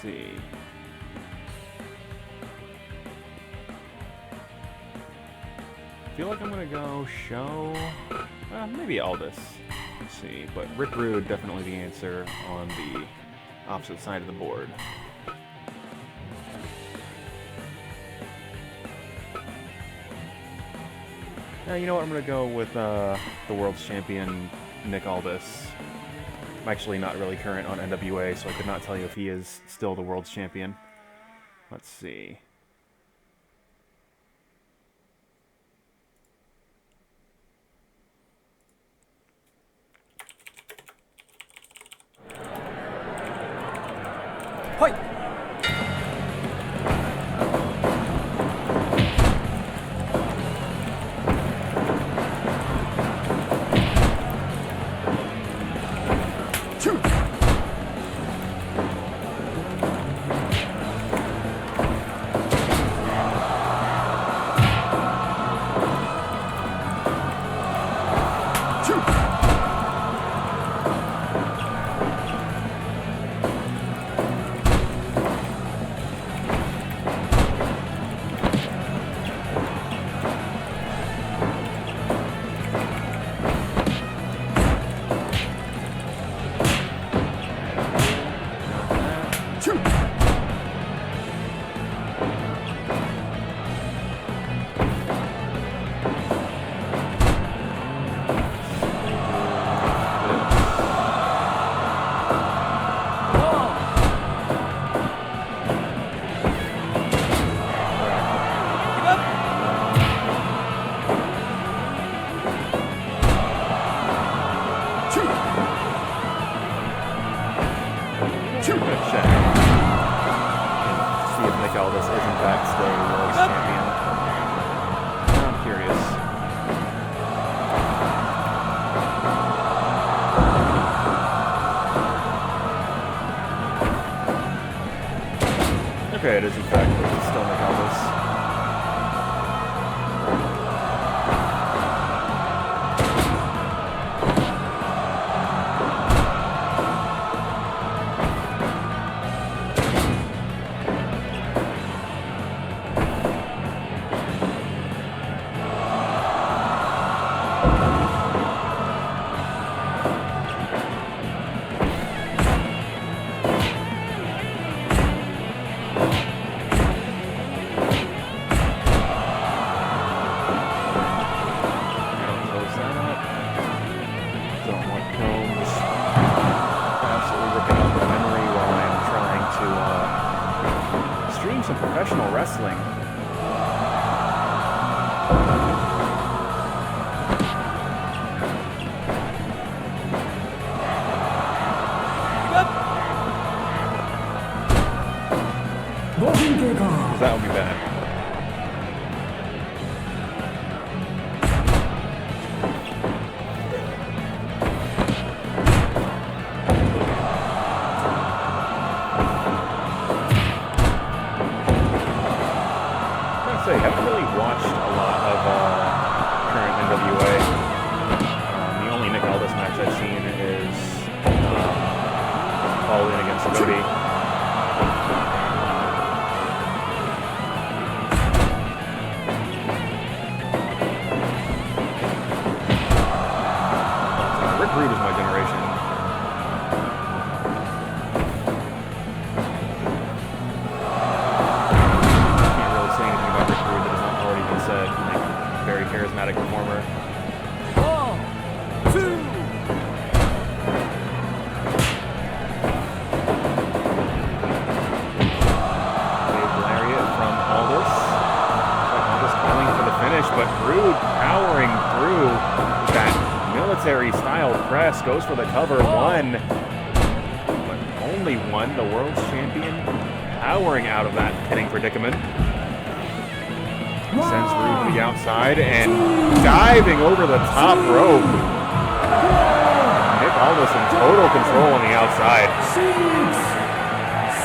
see. I feel like I'm gonna go show, maybe Aldis. Let's see, but Rick Rude definitely the answer on the opposite side of the board. Now, you know what? I'm gonna go with the world's champion, Nick Aldis. I'm actually not really current on NWA, so I could not tell you if he is still the world's champion. Let's see. Fight! Okay, it is in fact still Nick Aldis. That would be bad. I haven't really watched a lot of current NWA. The only Nick Aldis match I've seen is All In against Cody. Rick Rude is my generation. Very charismatic performer. 1, 2. Big lariat from Aldis. Aldis calling for the finish, but Rude powering through that military-style press, goes for the cover. One, but only one. The world's champion powering out of that pinning predicament. Sends Rude to the outside and diving over the top rope. Nick Aldis in total control on the outside. 6,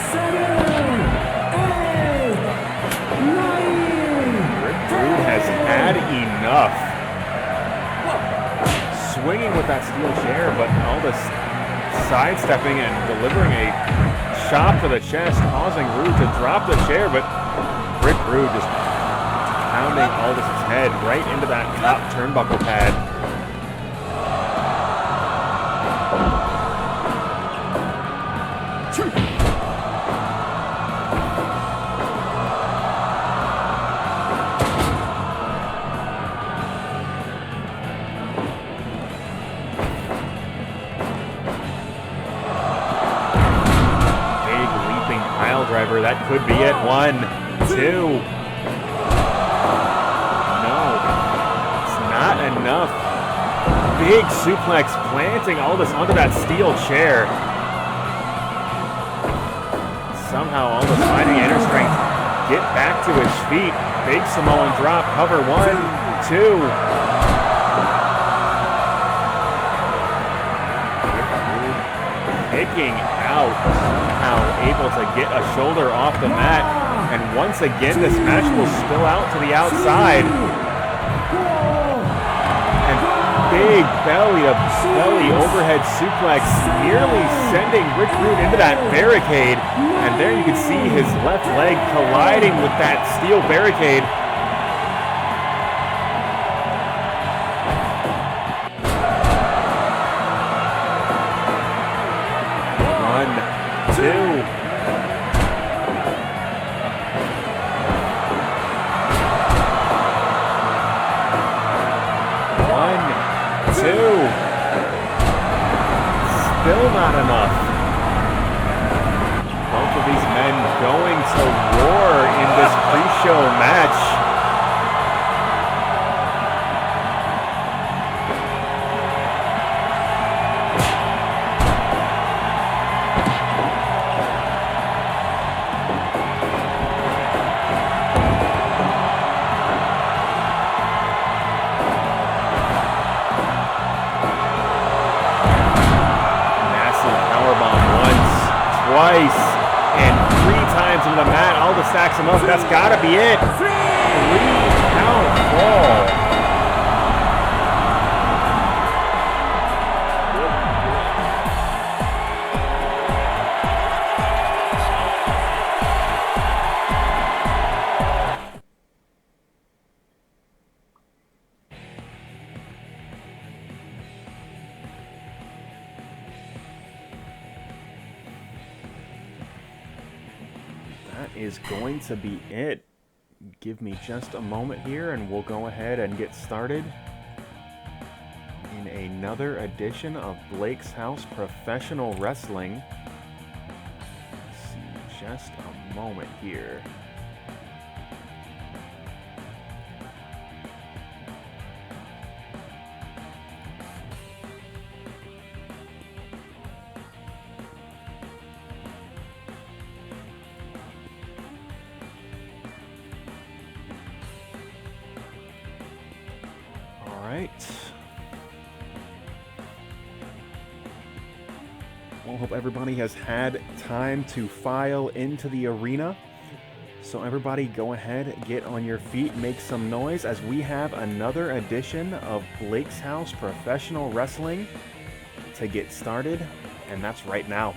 7, 8, 9. Rick Rude has had enough. Swinging with that steel chair, but Aldis sidestepping and delivering a shot to the chest, causing Rude to drop the chair, but Rick Rude just pounding Aldis' head right into that top turnbuckle pad. Driver, that could be it. 1, 2. No, it's not enough. Big suplex planting Aldis onto that steel chair. Somehow Aldis finding inner strength, get back to his feet. Big Samoan drop, cover. 1, 2. Kicking out, somehow able to get a shoulder off the mat, and once again this match will spill out to the outside. And big belly to belly overhead suplex, nearly sending Rick Rude into that barricade, and there you can see his left leg colliding with that steel barricade. Still not enough. Both of these men going to war in this pre-show match. Twice and 3 times into the mat. Aldis stacks him up. That's got to be it. 3 count fall. Is going to be it. Give me just a moment here and we'll go ahead and get started in another edition of Blake's House Professional Wrestling. Let's see, just a moment here. Well, hope everybody has had time to file into the arena. So everybody go ahead, get on your feet, make some noise as we have another edition of Blake's House Professional Wrestling to get started, and that's right now.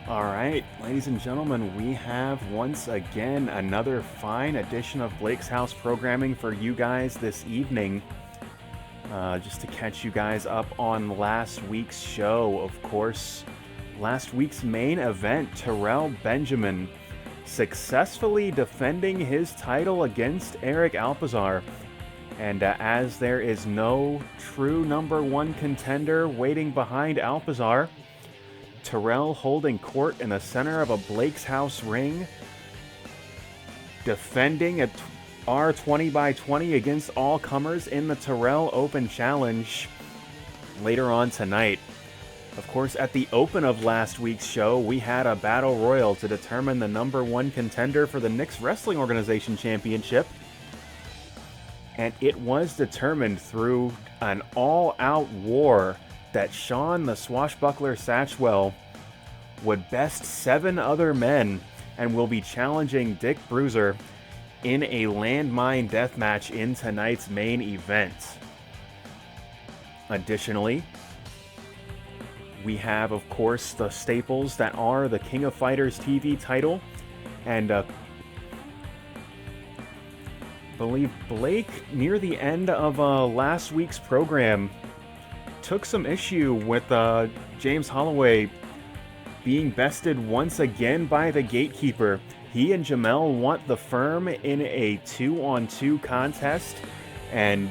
All right, ladies and gentlemen, we have once again another fine edition of Blake's House programming for you guys this evening. Just to catch you guys up on last week's show, of course. Last week's main event, Terrell Benjamin successfully defending his title against Eric Alpizar. And as there is no true #1 contender waiting behind Alpizar, Terrell holding court in the center of a Blake's House ring, defending a R20x20 against all comers in the Terrell Open Challenge later on tonight. Of course, at the open of last week's show, we had a battle royal to determine the #1 contender for the Knicks Wrestling Organization Championship. And it was determined through an all-out war that Shawn the Swashbuckler Satchwell would best 7 other men and will be challenging Dick Bruiser in a Landmine Deathmatch in tonight's main event. Additionally, we have, of course, the staples that are the King of Fighters TV title, and believe Blake, near the end of last week's program, took some issue with James Holloway being bested once again by the Gatekeeper. He and Jamel want the firm in a 2-on-2 contest, and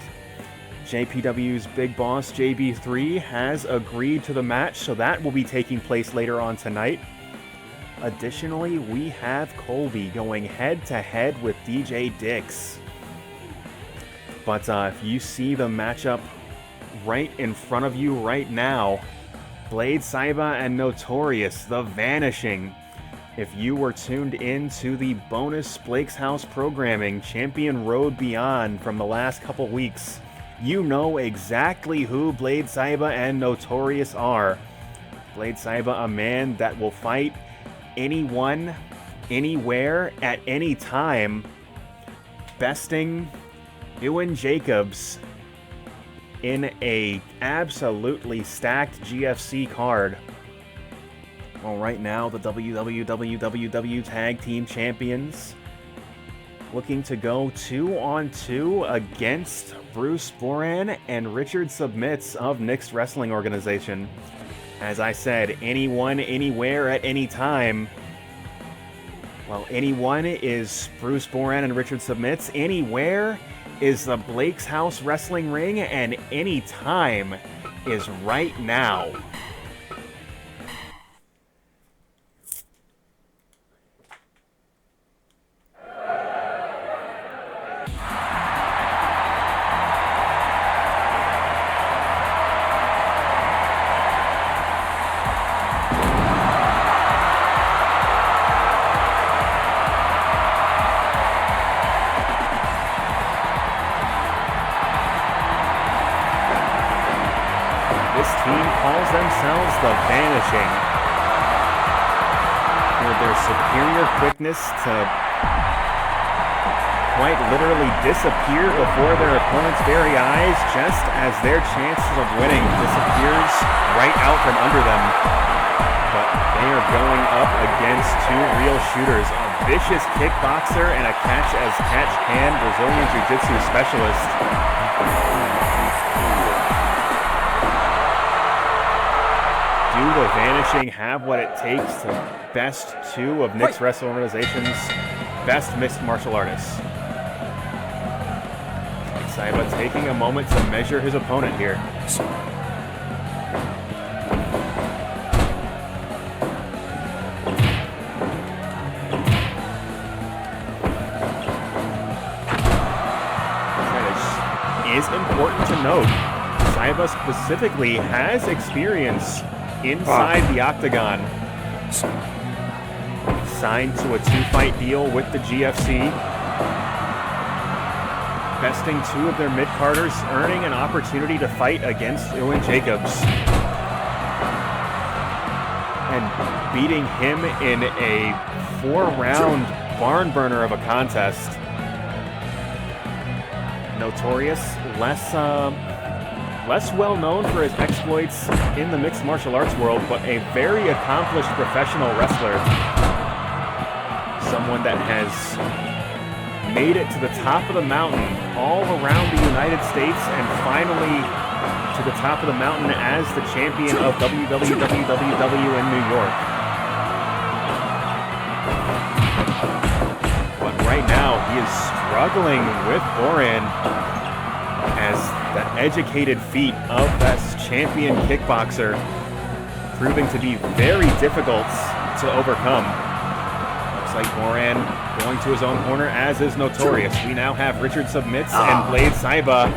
JPW's big boss JB3 has agreed to the match, so that will be taking place later on tonight. Additionally, we have COLBY going head-to-head with DJ Dix. But if you see the matchup right in front of you right now, Blade Saiba and Notorious, the Vanishing. If you were tuned in to the bonus Blake's House programming, Champion Road Beyond from the last couple weeks, you know exactly who Blade Saiba and Notorious are. Blade Saiba, a man that will fight anyone, anywhere, at any time, besting Ewan Jacobs in a absolutely stacked GFC card. Well, right now, the WWW Tag Team Champions looking to go 2-on-2 against Bruce Boran and Richard Submits of Knicks Wrestling Organization. As I said, anyone, anywhere, at any time. Well, anyone is Bruce Boran and Richard Submits. Anywhere is the Blake's House Wrestling Ring, and any time is right now. The Vanishing, with their superior quickness to quite literally disappear before their opponent's very eyes, just as their chances of winning disappears right out from under them. But they are going up against 2 real shooters, a vicious kickboxer and a catch-as-catch-can Brazilian Jiu-Jitsu specialist. Do the Vanishing have what it takes to best 2 of Knicks Wrestling Organization's best mixed martial artists? Saiba taking a moment to measure his opponent here. It is important to note, Saiba specifically has experience inside the octagon. Signed to a 2-fight deal with the GFC. Besting 2 of their mid-carders, earning an opportunity to fight against Ewan Jacobs. And beating him in a 4-round barn burner of a contest. Notorious, less less well known for his exploits in the mixed martial arts world, but a very accomplished professional wrestler. Someone that has made it to the top of the mountain all around the United States and finally to the top of the mountain as the champion of WWW in New York. But right now, he is struggling with Boran as the educated feet of this champion kickboxer proving to be very difficult to overcome. Looks like Boran going to his own corner, as is Notorious. We now have Richard Submits and Blade Saiba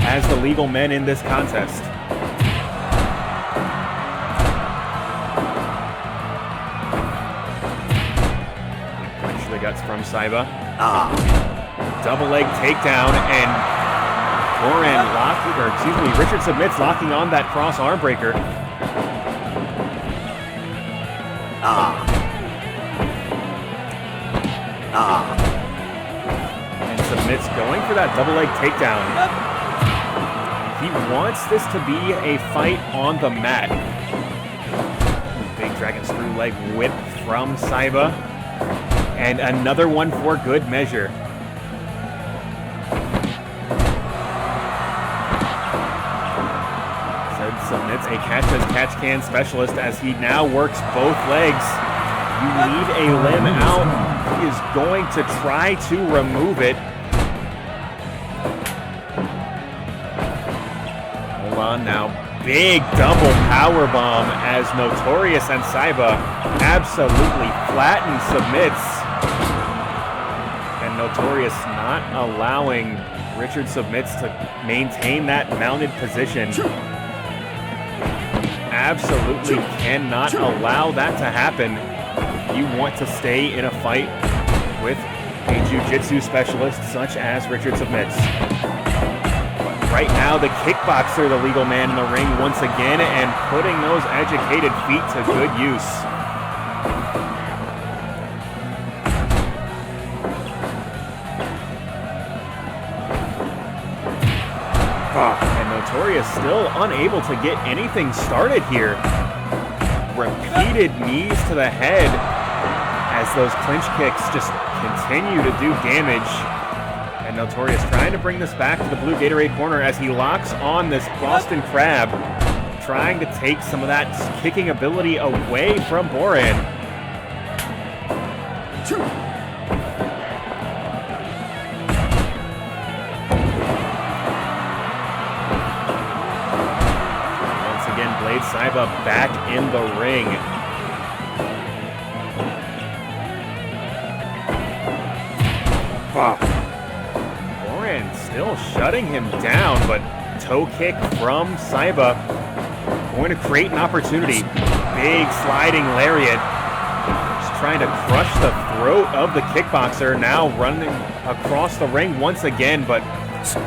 as the legal men in this contest. Punch to the guts from Saiba. Double leg takedown, and Boran Richard Submits locking on that cross arm breaker. And Submits going for that double leg takedown. He wants this to be a fight on the mat. Big dragon screw leg whip from Saiba. And another one for good measure. Submits a catch-as-catch-can specialist as he now works both legs. You leave a limb out. He is going to try to remove it. Hold on now. Big double power bomb as Notorious and Saiba absolutely flatten Submits. And Notorious not allowing Richard Submits to maintain that mounted position. Absolutely cannot allow that to happen. You want to stay in a fight with a jiu-jitsu specialist such as Richard Submits. But right now, the kickboxer, the legal man in the ring once again, and putting those educated feet to good use. And Notorious still unable to get anything started here. Repeated knees to the head as those clinch kicks just continue to do damage. And Notorious trying to bring this back to the blue Gatorade corner as he locks on this Boston Crab, trying to take some of that kicking ability away from Boran. Blade Saiba back in the ring. Boran still shutting him down, but toe kick from Saiba going to create an opportunity. Big sliding lariat. Just trying to crush the throat of the kickboxer. Now running across the ring once again, but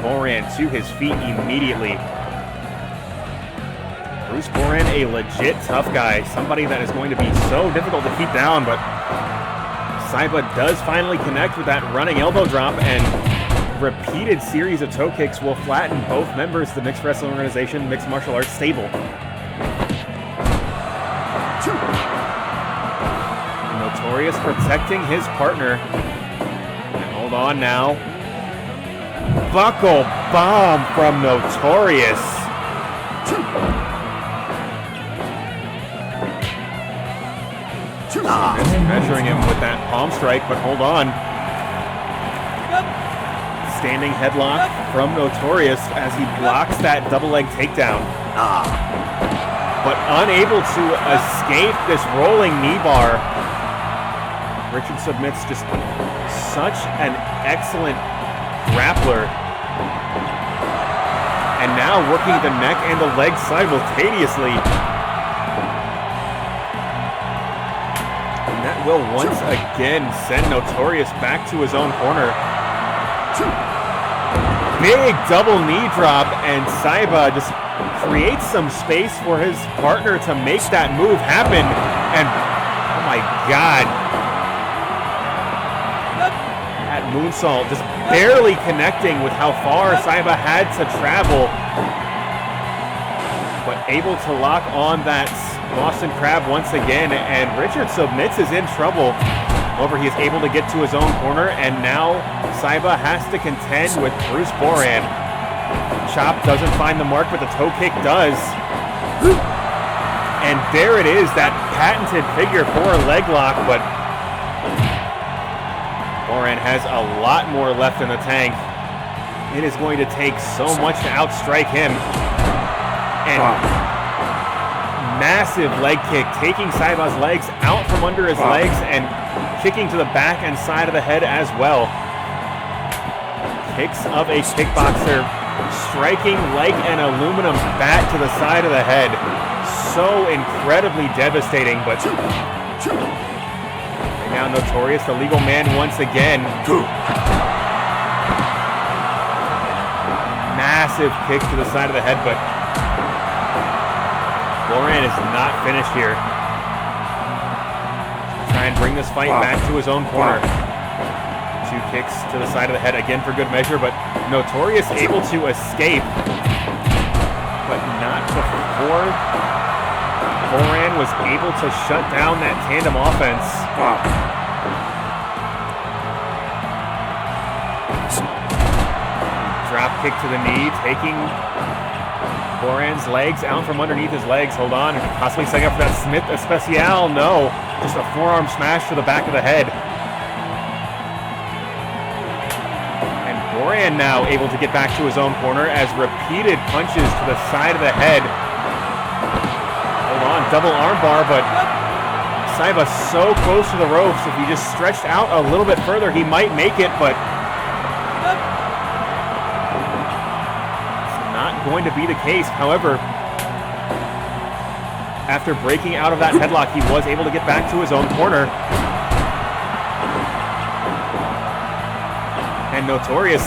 Boran to his feet immediately. Bruce Boran, a legit tough guy, somebody that is going to be so difficult to keep down, but Saiba does finally connect with that running elbow drop, and repeated series of toe kicks will flatten both members of the Mixed Wrestling Organization Mixed Martial Arts stable. Notorious protecting his partner. And hold on now. Buckle bomb from Notorious. Measuring him with that palm strike, but hold on. Standing headlock from Notorious as he blocks that double leg takedown. But unable to escape this rolling knee bar. Richard Submits just such an excellent grappler. And now working the neck and the leg simultaneously. Will once again send Notorious back to his own corner. Big double knee drop, and Saiba just creates some space for his partner to make that move happen. And oh my God, that moonsault just barely connecting with how far Saiba had to travel. but able to lock on that Boston Crab once again, and Richard Submits is in trouble. However, he is able to get to his own corner, and now Cyba has to contend with Bruce Boran. Chop doesn't find the mark, but the toe kick does. And there it is, that patented figure 4 leg lock, but Boran has a lot more left in the tank. It is going to take so much to outstrike him. And massive leg kick, taking Cyba's legs out from under his legs and kicking to the back and side of the head as well. Kicks of a kickboxer, striking like an aluminum bat to the side of the head. So incredibly devastating, but now Notorious, the legal man once again. Massive kick to the side of the head, but Boran is not finished here. Try and bring this fight back to his own corner. 2 kicks to the side of the head, again for good measure, but Notorious able to escape, but not before Boran was able to shut down that tandem offense. Drop kick to the knee, taking Boran's legs out from underneath his legs. Hold on, possibly setting up for that Smith Especial. No, just a forearm smash to the back of the head. And Boran now able to get back to his own corner as repeated punches to the side of the head. Hold on, double armbar, but Cyba so close to the ropes. If he just stretched out a little bit further, he might make it, but going to be the case. However, after breaking out of that headlock, he was able to get back to his own corner. And Notorious,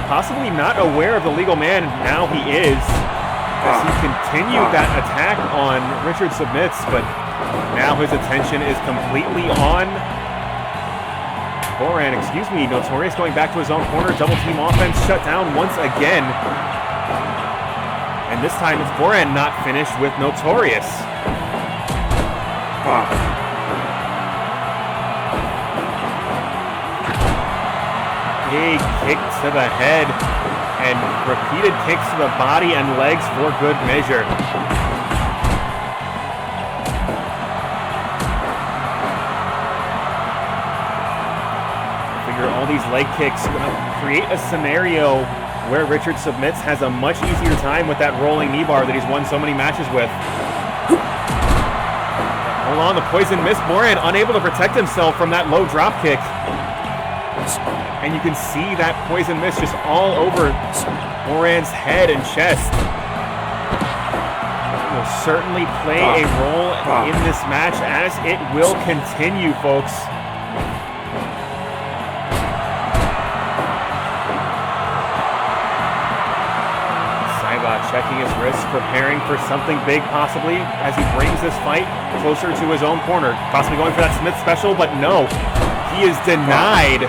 possibly not aware of the legal man, now he is, as he continued that attack on Richard Submits, but now his attention is completely on Boran, Notorious going back to his own corner, double team offense shut down once again. And this time it's Boran not finished with Notorious. Big kick to the head and repeated kicks to the body and legs for good measure. Figure all these leg kicks gonna create a scenario where Richard Submits has a much easier time with that rolling knee bar that he's won so many matches with. Hold on, the poison mist. Boran unable to protect himself from that low drop kick. And you can see that poison mist just all over Boran's head and chest. It will certainly play a role in this match, as it will continue, folks. Checking his wrist, preparing for something big possibly as he brings this fight closer to his own corner. Possibly going for that Smith special, but no. He is denied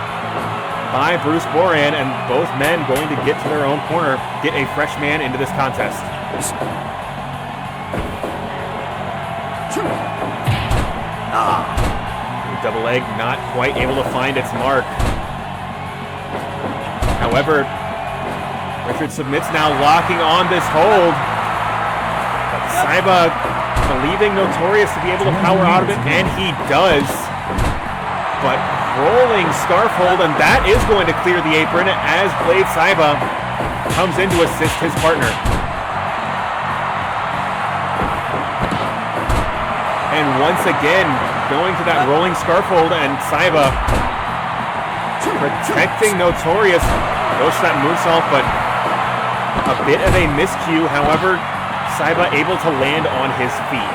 by Bruce Boran, and both men going to get to their own corner, get a fresh man into this contest. Double leg not quite able to find its mark. However, Richard Submits now locking on this hold. Cyba believing Notorious to be able to power out of it, and he does. But rolling scarf hold, and that is going to clear the apron as Blade Cyba comes in to assist his partner. And once again, going to that rolling scarf hold, and Cyba protecting Notorious. Goes for that moonsault, but a bit of a miscue. However, Cyba able to land on his feet.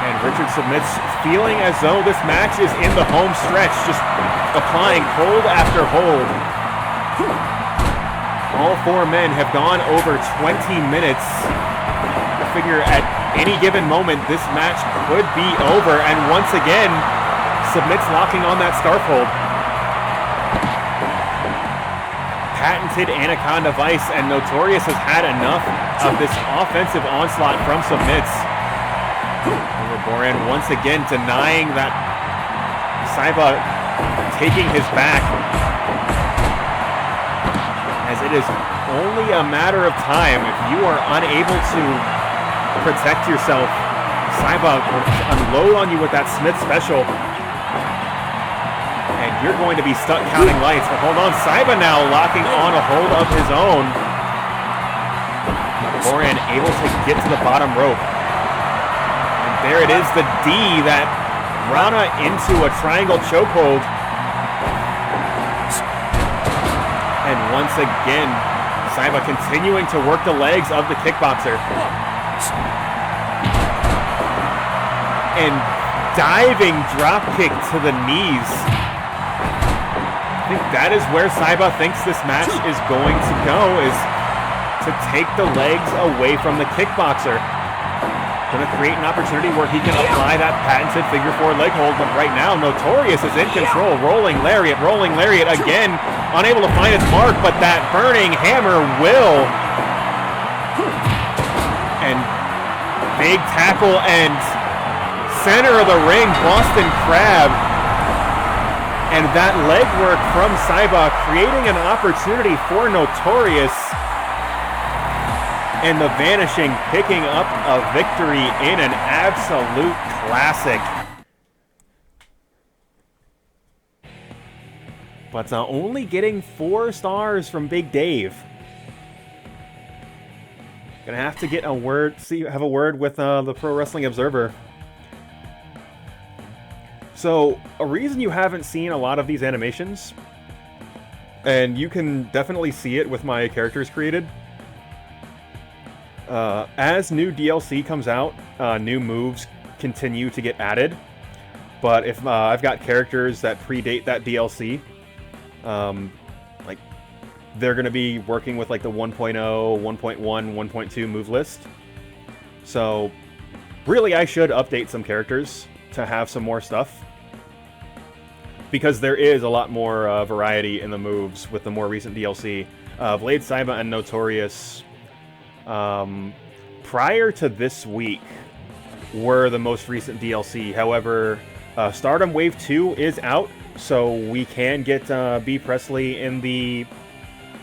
And Richard Submits, feeling as though this match is in the home stretch, just applying hold after hold. All 4 men have gone over 20 minutes. I figure at any given moment this match could be over, and once again Submits locking on that scarf hold. patented Anaconda Vice, and Notorious has had enough of this offensive onslaught from submits. Over Boran once again denying that Cyborg taking his back, as it is only a matter of time. If you are unable to protect yourself, Cyborg will unload on you with that Smith special, and you're going to be stuck counting lights. But hold on, Cyborg now locking on a hold of his own. Boran able to get to the bottom rope. And there it is, the D that Rana into a triangle chokehold. And once again, Cyborg continuing to work the legs of the kickboxer. And diving drop kick to the knees. I think that is where Cyborg thinks this match is going to go, is to take the legs away from the kickboxer. Going to create an opportunity where he can apply that patented figure four leg hold, but right now Notorious is in control. Rolling lariat again, unable to find its mark, but that burning hammer will. And big tackle and center of the ring, Boston Crab. And that leg work from Cyborg creating an opportunity for Notorious. And the Vanishing picking up a victory in an absolute classic. But only getting 4 stars from Big Dave. Gonna have to get a word, have a word with the Pro Wrestling Observer. So, a reason you haven't seen a lot of these animations, and you can definitely see it with my characters created, as new DLC comes out, new moves continue to get added. But if I've got characters that predate that DLC, like they're going to be working with like the 1.0, 1.1, 1.2 move list. So really I should update some characters to have some more stuff, because there is a lot more variety in the moves with the more recent DLC. Blade Saiba and Notorious, prior to this week, were the most recent DLC. However, Stardom Wave 2 is out, so we can get B. Presley in the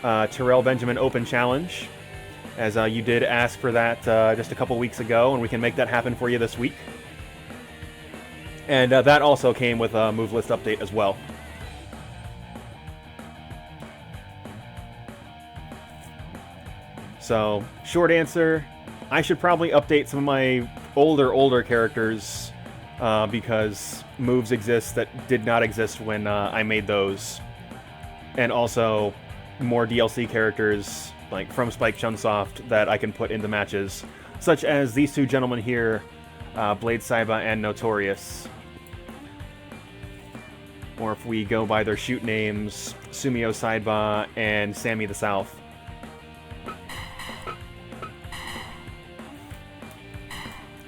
Terrell Benjamin Open Challenge, as you did ask for that just a couple weeks ago, and we can make that happen for you this week. And that also came with a move list update as well. So, short answer, I should probably update some of my older characters, because moves exist that did not exist when I made those. And also, more DLC characters, like from Spike Chunsoft, that I can put into matches, such as these two gentlemen here, Blade Saiba and Notorious. Or if we go by their shoot names, Sumio Saiba and Sammy the South.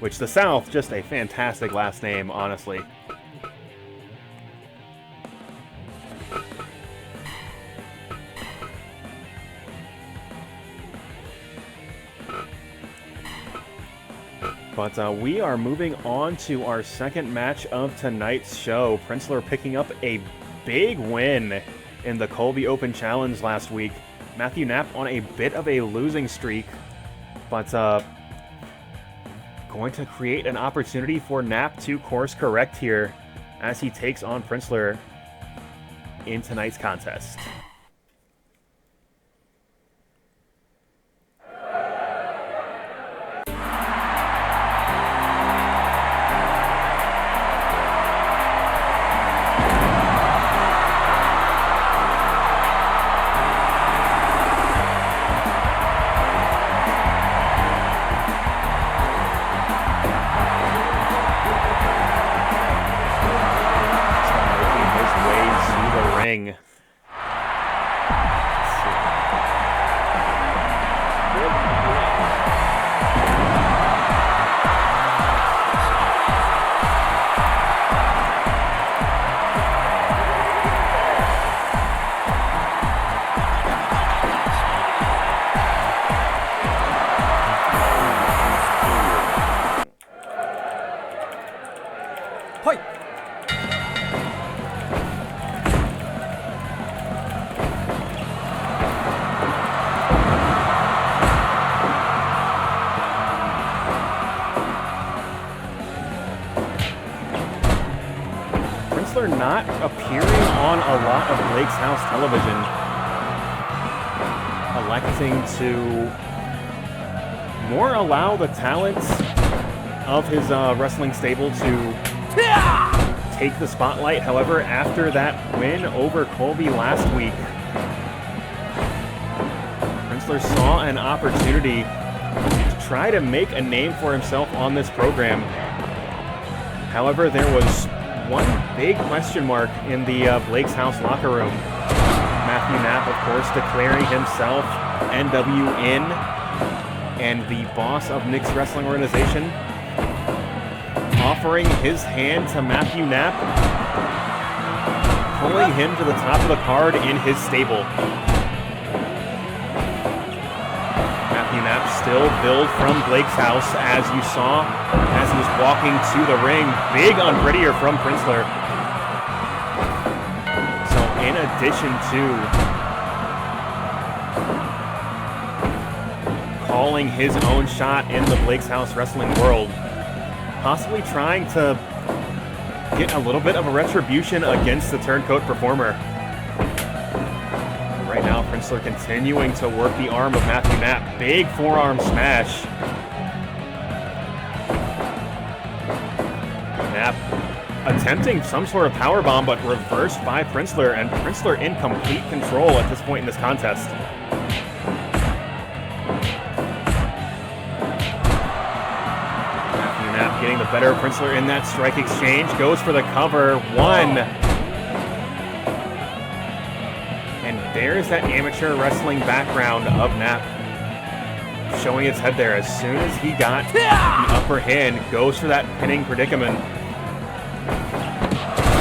Which the South, just a fantastic last name, honestly. But we are moving on to our second match of tonight's show. Princler picking up a big win in the COLBY Open Challenge last week. Matthew Knapp on a bit of a losing streak, but going to create an opportunity for Knapp to course correct here as he takes on Princler in tonight's contest. not appearing on a lot of Blake's House television, electing to more allow the talents of his wrestling stable to take the spotlight. However, after that win over COLBY last week, Princler saw an opportunity to try to make a name for himself on this program. However, there was one big question mark in the Blake's House locker room. Matthew Knapp, of course, declaring himself NWN and the boss of Nick's wrestling organization, offering his hand to Matthew Knapp, pulling him to the top of the card in his stable. Matthew Knapp still billed from Blake's House, as you saw as he was walking to the ring. Big unprettier from Princler. So in addition to calling his own shot in the Blake's House wrestling world, possibly trying to get a little bit of a retribution against the turncoat performer. Right now, Princler continuing to work the arm of Matthew Knapp. Big forearm smash. Knapp attempting some sort of powerbomb, but reversed by Princler, and Princler in complete control at this point in this contest. Matthew Knapp getting the better of Princler in that strike exchange. Goes for the cover. One. And there's that amateur wrestling background of Knapp showing its head there. As soon as he got the upper hand, goes for that pinning predicament.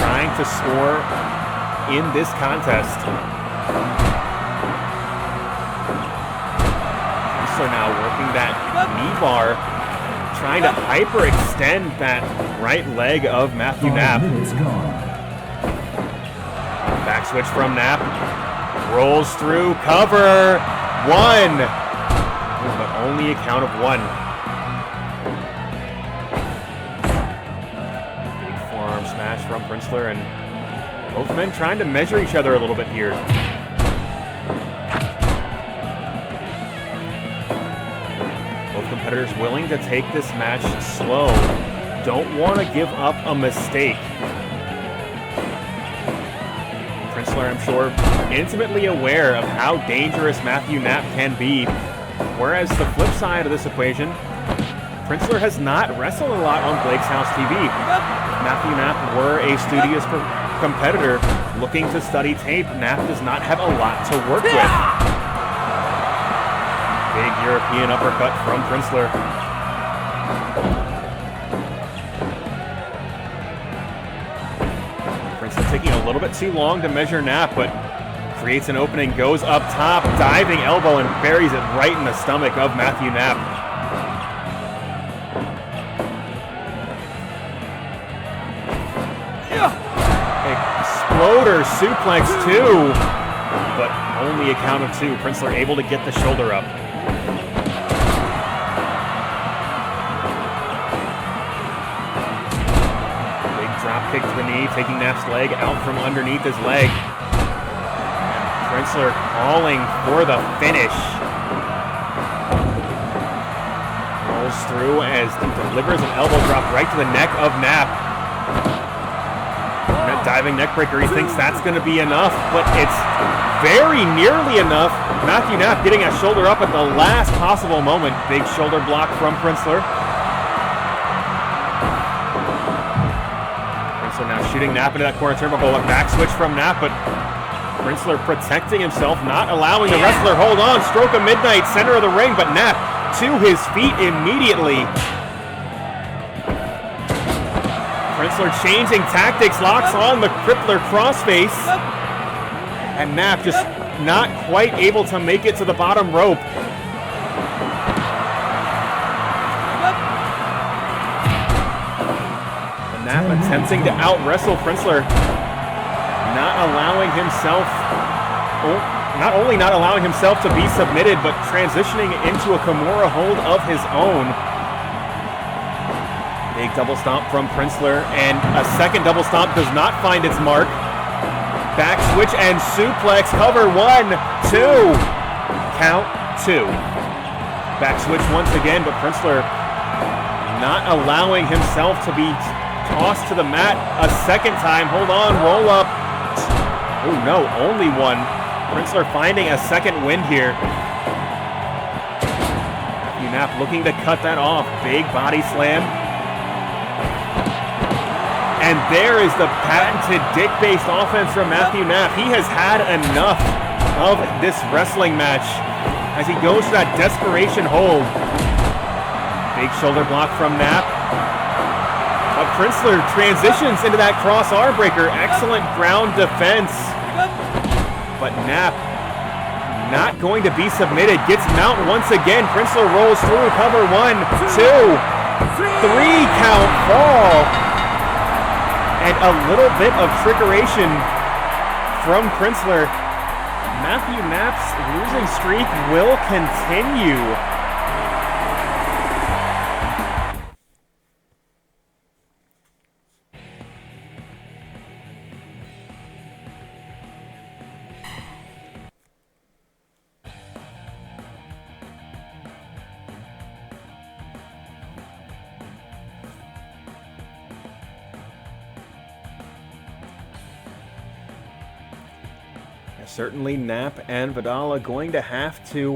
Trying to score in this contest. Princler now working that knee bar, trying to hyperextend that right leg of Matthew Knapp. Back switch from Knapp. Rolls through, cover, one, but only a count of one. Big forearm smash from Princler, and both men trying to measure each other a little bit here. Both competitors willing to take this match slow, don't want to give up a mistake. Princler, I'm sure, intimately aware of how dangerous Matthew Knapp can be. Whereas the flip side of this equation, Princler has not wrestled a lot on Blake's House TV. If Matthew Knapp were a studious competitor looking to study tape, Knapp does not have a lot to work with. Big European uppercut from Princler. Taking a little bit too long to measure Knapp, but creates an opening, goes up top, diving elbow, and buries it right in the stomach of Matthew Knapp. Exploder suplex two, but only a count of two. Princler able to get the shoulder up. Kick to the knee, taking Knapp's leg out from underneath his leg. And Princler calling for the finish. Rolls through as he delivers an elbow drop right to the neck of Knapp. That diving neckbreaker, he thinks that's going to be enough, but it's very nearly enough. Matthew Knapp getting a shoulder up at the last possible moment. Big shoulder block from Princler. So now shooting Knapp into that corner turnbuckle, a back switch from Knapp, but Princler protecting himself, not allowing the wrestler hold on. Stroke of midnight, center of the ring, but Knapp to his feet immediately. Princler changing tactics, locks on the crippler crossface, and Knapp just not quite able to make it to the bottom rope. Knapp attempting to out-wrestle Princler, not only not allowing himself to be submitted, but transitioning into a Kimura hold of his own. Big double stomp from Princler, and a second double stomp does not find its mark. Back switch and suplex, cover 1, 2. Count 2. Back switch once again, but Princler not allowing himself to be tossed to the mat a second time. Hold on, roll up. Oh no, only one. Princler finding a second win here. Knapp looking to cut that off. Big body slam. And there is the patented dick-based offense from Knapp. He has had enough of this wrestling match as he goes to that desperation hold. Big shoulder block from Knapp. But Princler transitions into that cross arm breaker. Excellent ground defense. But Knapp not going to be submitted. Gets mount once again. Princler rolls through. Cover 1, 2, 3 count fall. And a little bit of trickeration from Princler. Knapp's losing streak will continue. Certainly Knapp and Valle going to have to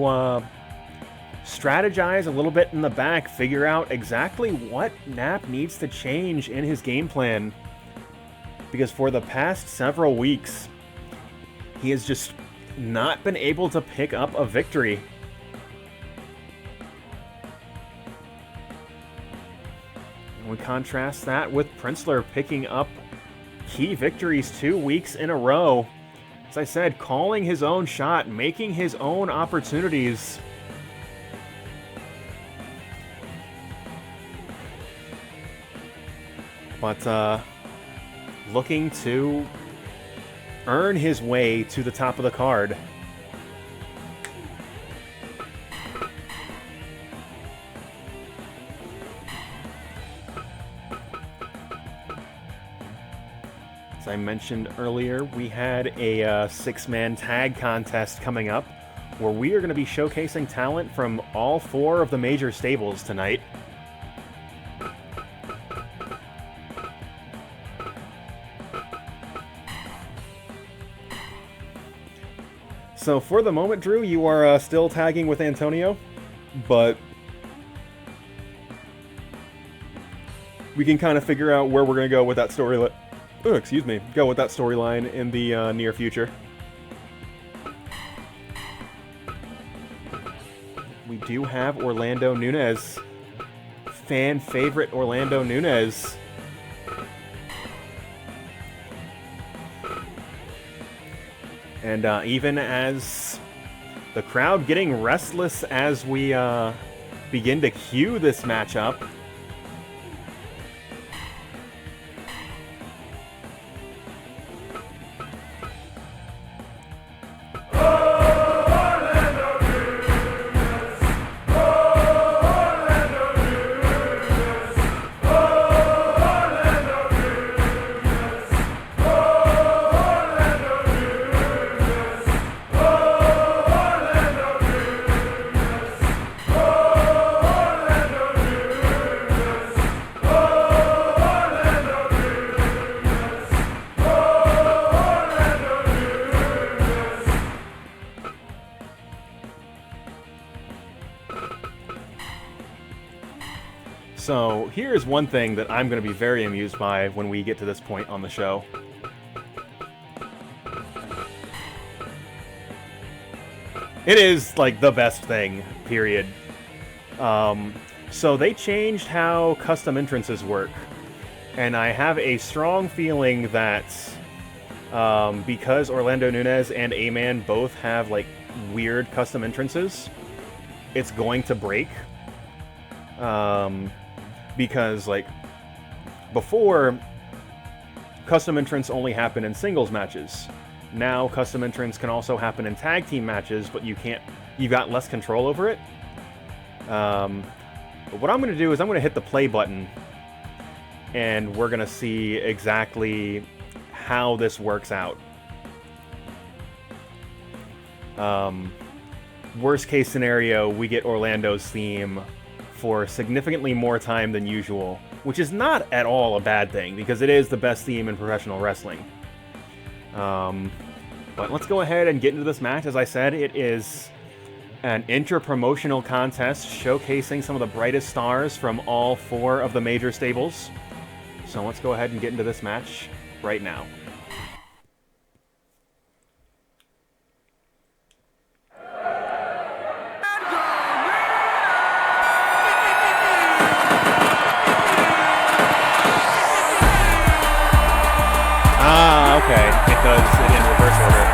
strategize a little bit in the back, figure out exactly what Knapp needs to change in his game plan. Because for the past several weeks, he has just not been able to pick up a victory. And we contrast that with Princler picking up key victories 2 weeks in a row. As I said, calling his own shot, making his own opportunities. But looking to earn his way to the top of the card. As I mentioned earlier, we had a 6-man tag contest coming up where we are going to be showcasing talent from all 4 of the major stables tonight. So for the moment, Drew, you are still tagging with Antonio, but we can kind of figure out where we're going to go with that storyline. Oh, excuse me. Go with that storyline in the near future. We do have Orlando Nunez. Fan favorite Orlando Nunez. And even as the crowd getting restless as we begin to cue this matchup, so here's one thing that I'm going to be very amused by when we get to this point on the show. It is, like, the best thing, period. So they changed how custom entrances work. And I have a strong feeling that because Orlando Nunez and A-Man both have, like, weird custom entrances, it's going to break. Because, like, before, custom entrants only happen in singles matches. Now, custom entrants can also happen in tag team matches, but you got less control over it. But what I'm going to do is I'm going to hit the play button and we're going to see exactly how this works out. Worst case scenario, we get Orlando's theme for significantly more time than usual, which is not at all a bad thing, because it is the best theme in professional wrestling. But let's go ahead and get into this match. As I said, it is an inter-promotional contest showcasing some of the brightest stars from all 4 of the major stables. So let's go ahead and get into this match right now. Okay, it does it in reverse order.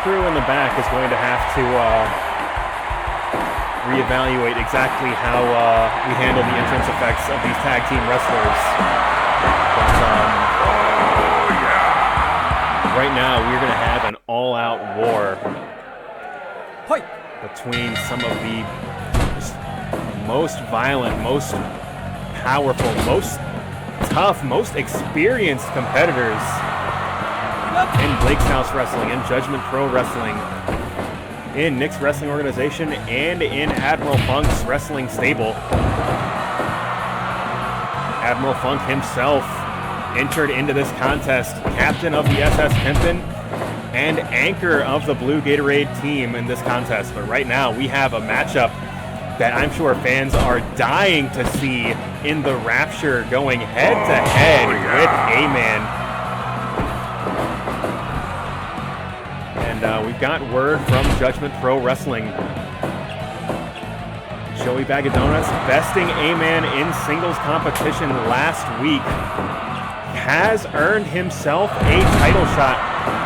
Crew in the back is going to have to reevaluate exactly how we handle the entrance effects of these tag team wrestlers. But right now, we're going to have an all-out war between some of the most violent, most powerful, most tough, most experienced competitors in Blake's House Wrestling, in Judgment Pro Wrestling, in Nick's Wrestling Organization, and in Admiral Funk's wrestling stable. Admiral Funk himself entered into this contest, captain of the SS Pimpin' and anchor of the Blue Gatorade team in this contest. But right now, we have a matchup that I'm sure fans are dying to see in the Rapture, going head-to-head with A-Man. And we've got word from Judgment Pro Wrestling. Joey Bag of Donuts, besting A-Man in singles competition last week, has earned himself a title shot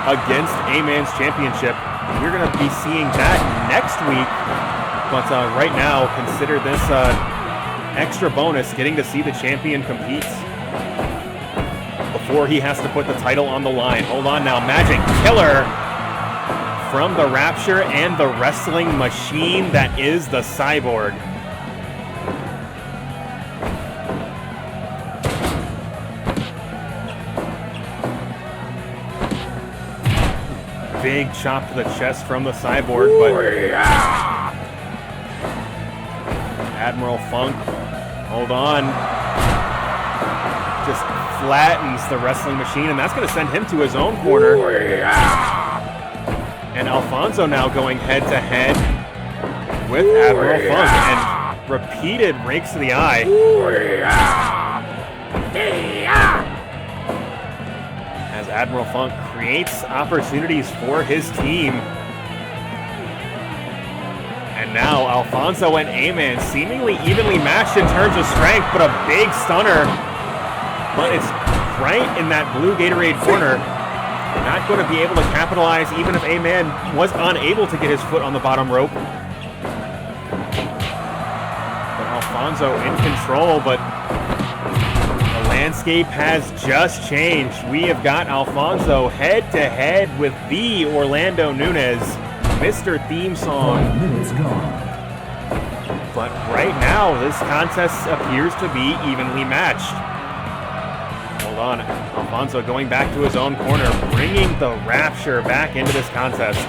against A-Man's championship. We're going to be seeing that next week. But right now, consider this extra bonus, getting to see the champion compete before he has to put the title on the line. Hold on now, Magic Killer from the Rapture and the wrestling machine that is the Cyborg. Big chop to the chest from the Cyborg, but Admiral Funk, hold on, just flattens the wrestling machine, and that's going to send him to his own corner. And Alfonso now going head-to-head with Admiral Funk, and repeated rakes to the eye. As Admiral Funk creates opportunities for his team. And now Alfonso and A-Man seemingly evenly matched in terms of strength, but a big stunner. But it's right in that blue Gatorade corner. Not going to be able to capitalize even if A-Man was unable to get his foot on the bottom rope. But Alfonso in control, but the landscape has just changed. We have got Alfonso head-to-head with the Orlando Nunez, Mr. Theme Song. But right now, this contest appears to be evenly matched. Hold on, Alfonso going back to his own corner, bringing the Rapture back into this contest.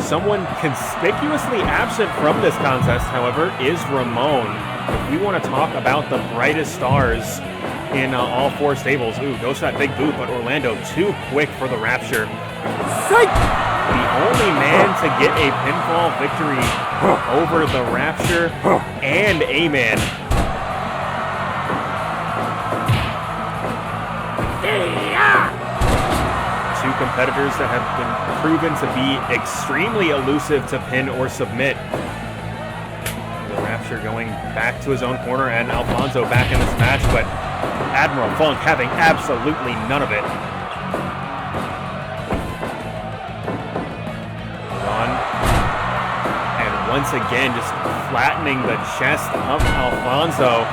Someone conspicuously absent from this contest, however, is Ramon. If we want to talk about the brightest stars in all 4 stables. Ooh, goes for that big boot, but Orlando too quick for the Rapture. Psych! The only man to get a pinfall victory over the Rapture and A-Man. Two competitors that have been proven to be extremely elusive to pin or submit. The Rapture going back to his own corner and Alfonso back in this match, but Admiral Funk having absolutely none of it. Ron, and once again just flattening the chest of Alfonso.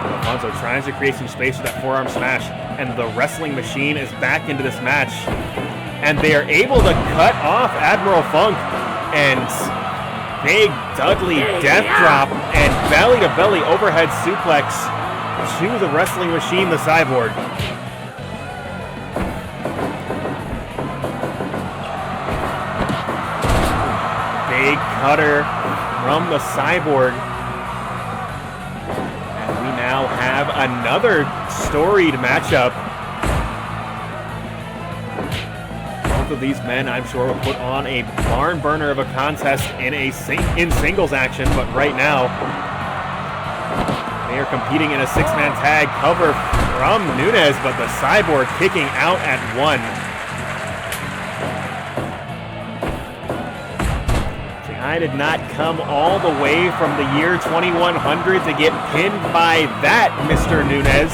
Alfonso tries to create some space with that forearm smash, and the wrestling machine is back into this match. And they are able to cut off Admiral Funk, and big Dudley death drop and belly-to-belly overhead suplex to the wrestling machine, the Cyborg. Big cutter from the Cyborg. And we now have another storied matchup. Both of these men, I'm sure, will put on a barn burner of a contest in singles action, but right now they are competing in a 6-man tag. Cover from Nunez, but the Cyborg kicking out at 1. I did not come all the way from the year 2100 to get pinned by that, Mr. Nunez.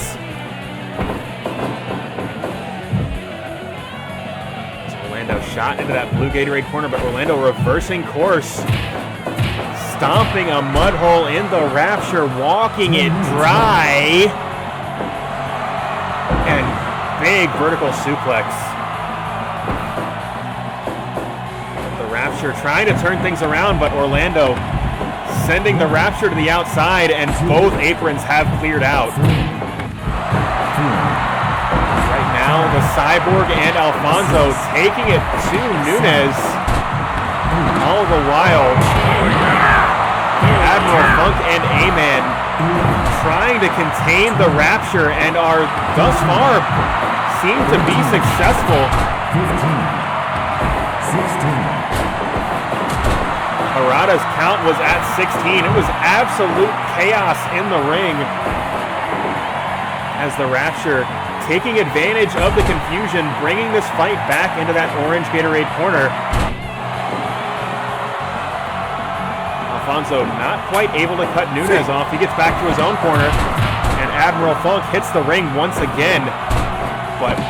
So Orlando shot into that blue Gatorade corner, but Orlando reversing course. Stomping a mud hole in the Rapture, walking it dry. And big vertical suplex. Rapture trying to turn things around, but Orlando sending the Rapture to the outside, and both aprons have cleared out. Right now, the Cyborg and Alfonso taking it to Nunez. All the while, Admiral Funk and A-Man trying to contain the Rapture and are thus far seem to be successful. 16. Harada's count was at 16. It was absolute chaos in the ring as the Rapture taking advantage of the confusion, bringing this fight back into that orange Gatorade corner. Alfonso not quite able to cut Nunez off. He gets back to his own corner, and Admiral Funk hits the ring once again. But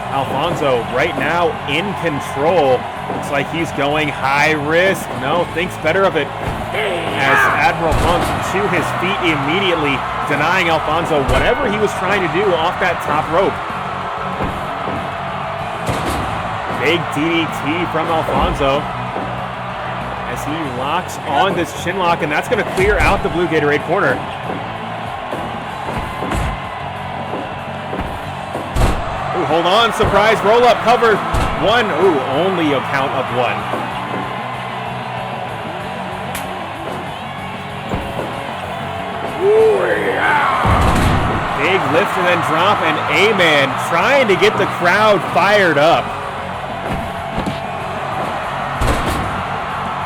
Alfonso right now in control. Looks like he's going high risk. No, thinks better of it. As Admiral Funk to his feet immediately, denying Alfonso whatever he was trying to do off that top rope. Big DDT from Alfonso as he locks on this chin lock, and that's going to clear out the blue Gatorade corner. Ooh, hold on, surprise roll-up cover. 1, ooh, only a count of 1. Ooh, yeah. Big lift and then drop, and A-Man trying to get the crowd fired up.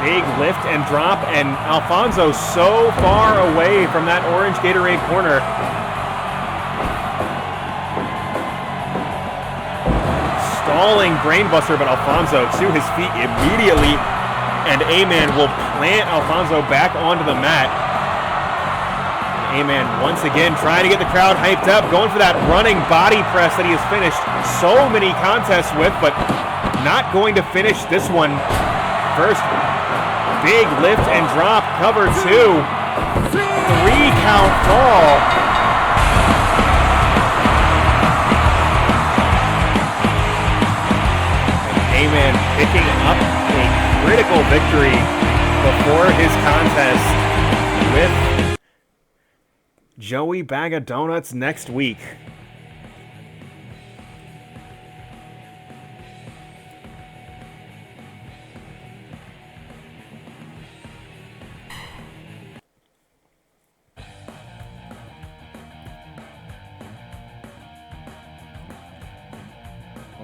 Big lift and drop, and Alfonso so far away from that orange Gatorade corner. Stalling brainbuster, but Alfonso to his feet immediately, and A-Man will plant Alfonso back onto the mat. A-Man once again trying to get the crowd hyped up, going for that running body press that he has finished so many contests with, but not going to finish this one. First, big lift and drop, cover 2. 3 count fall. A-Man picking up a critical victory before his contest with Joey Bag of Donuts next week.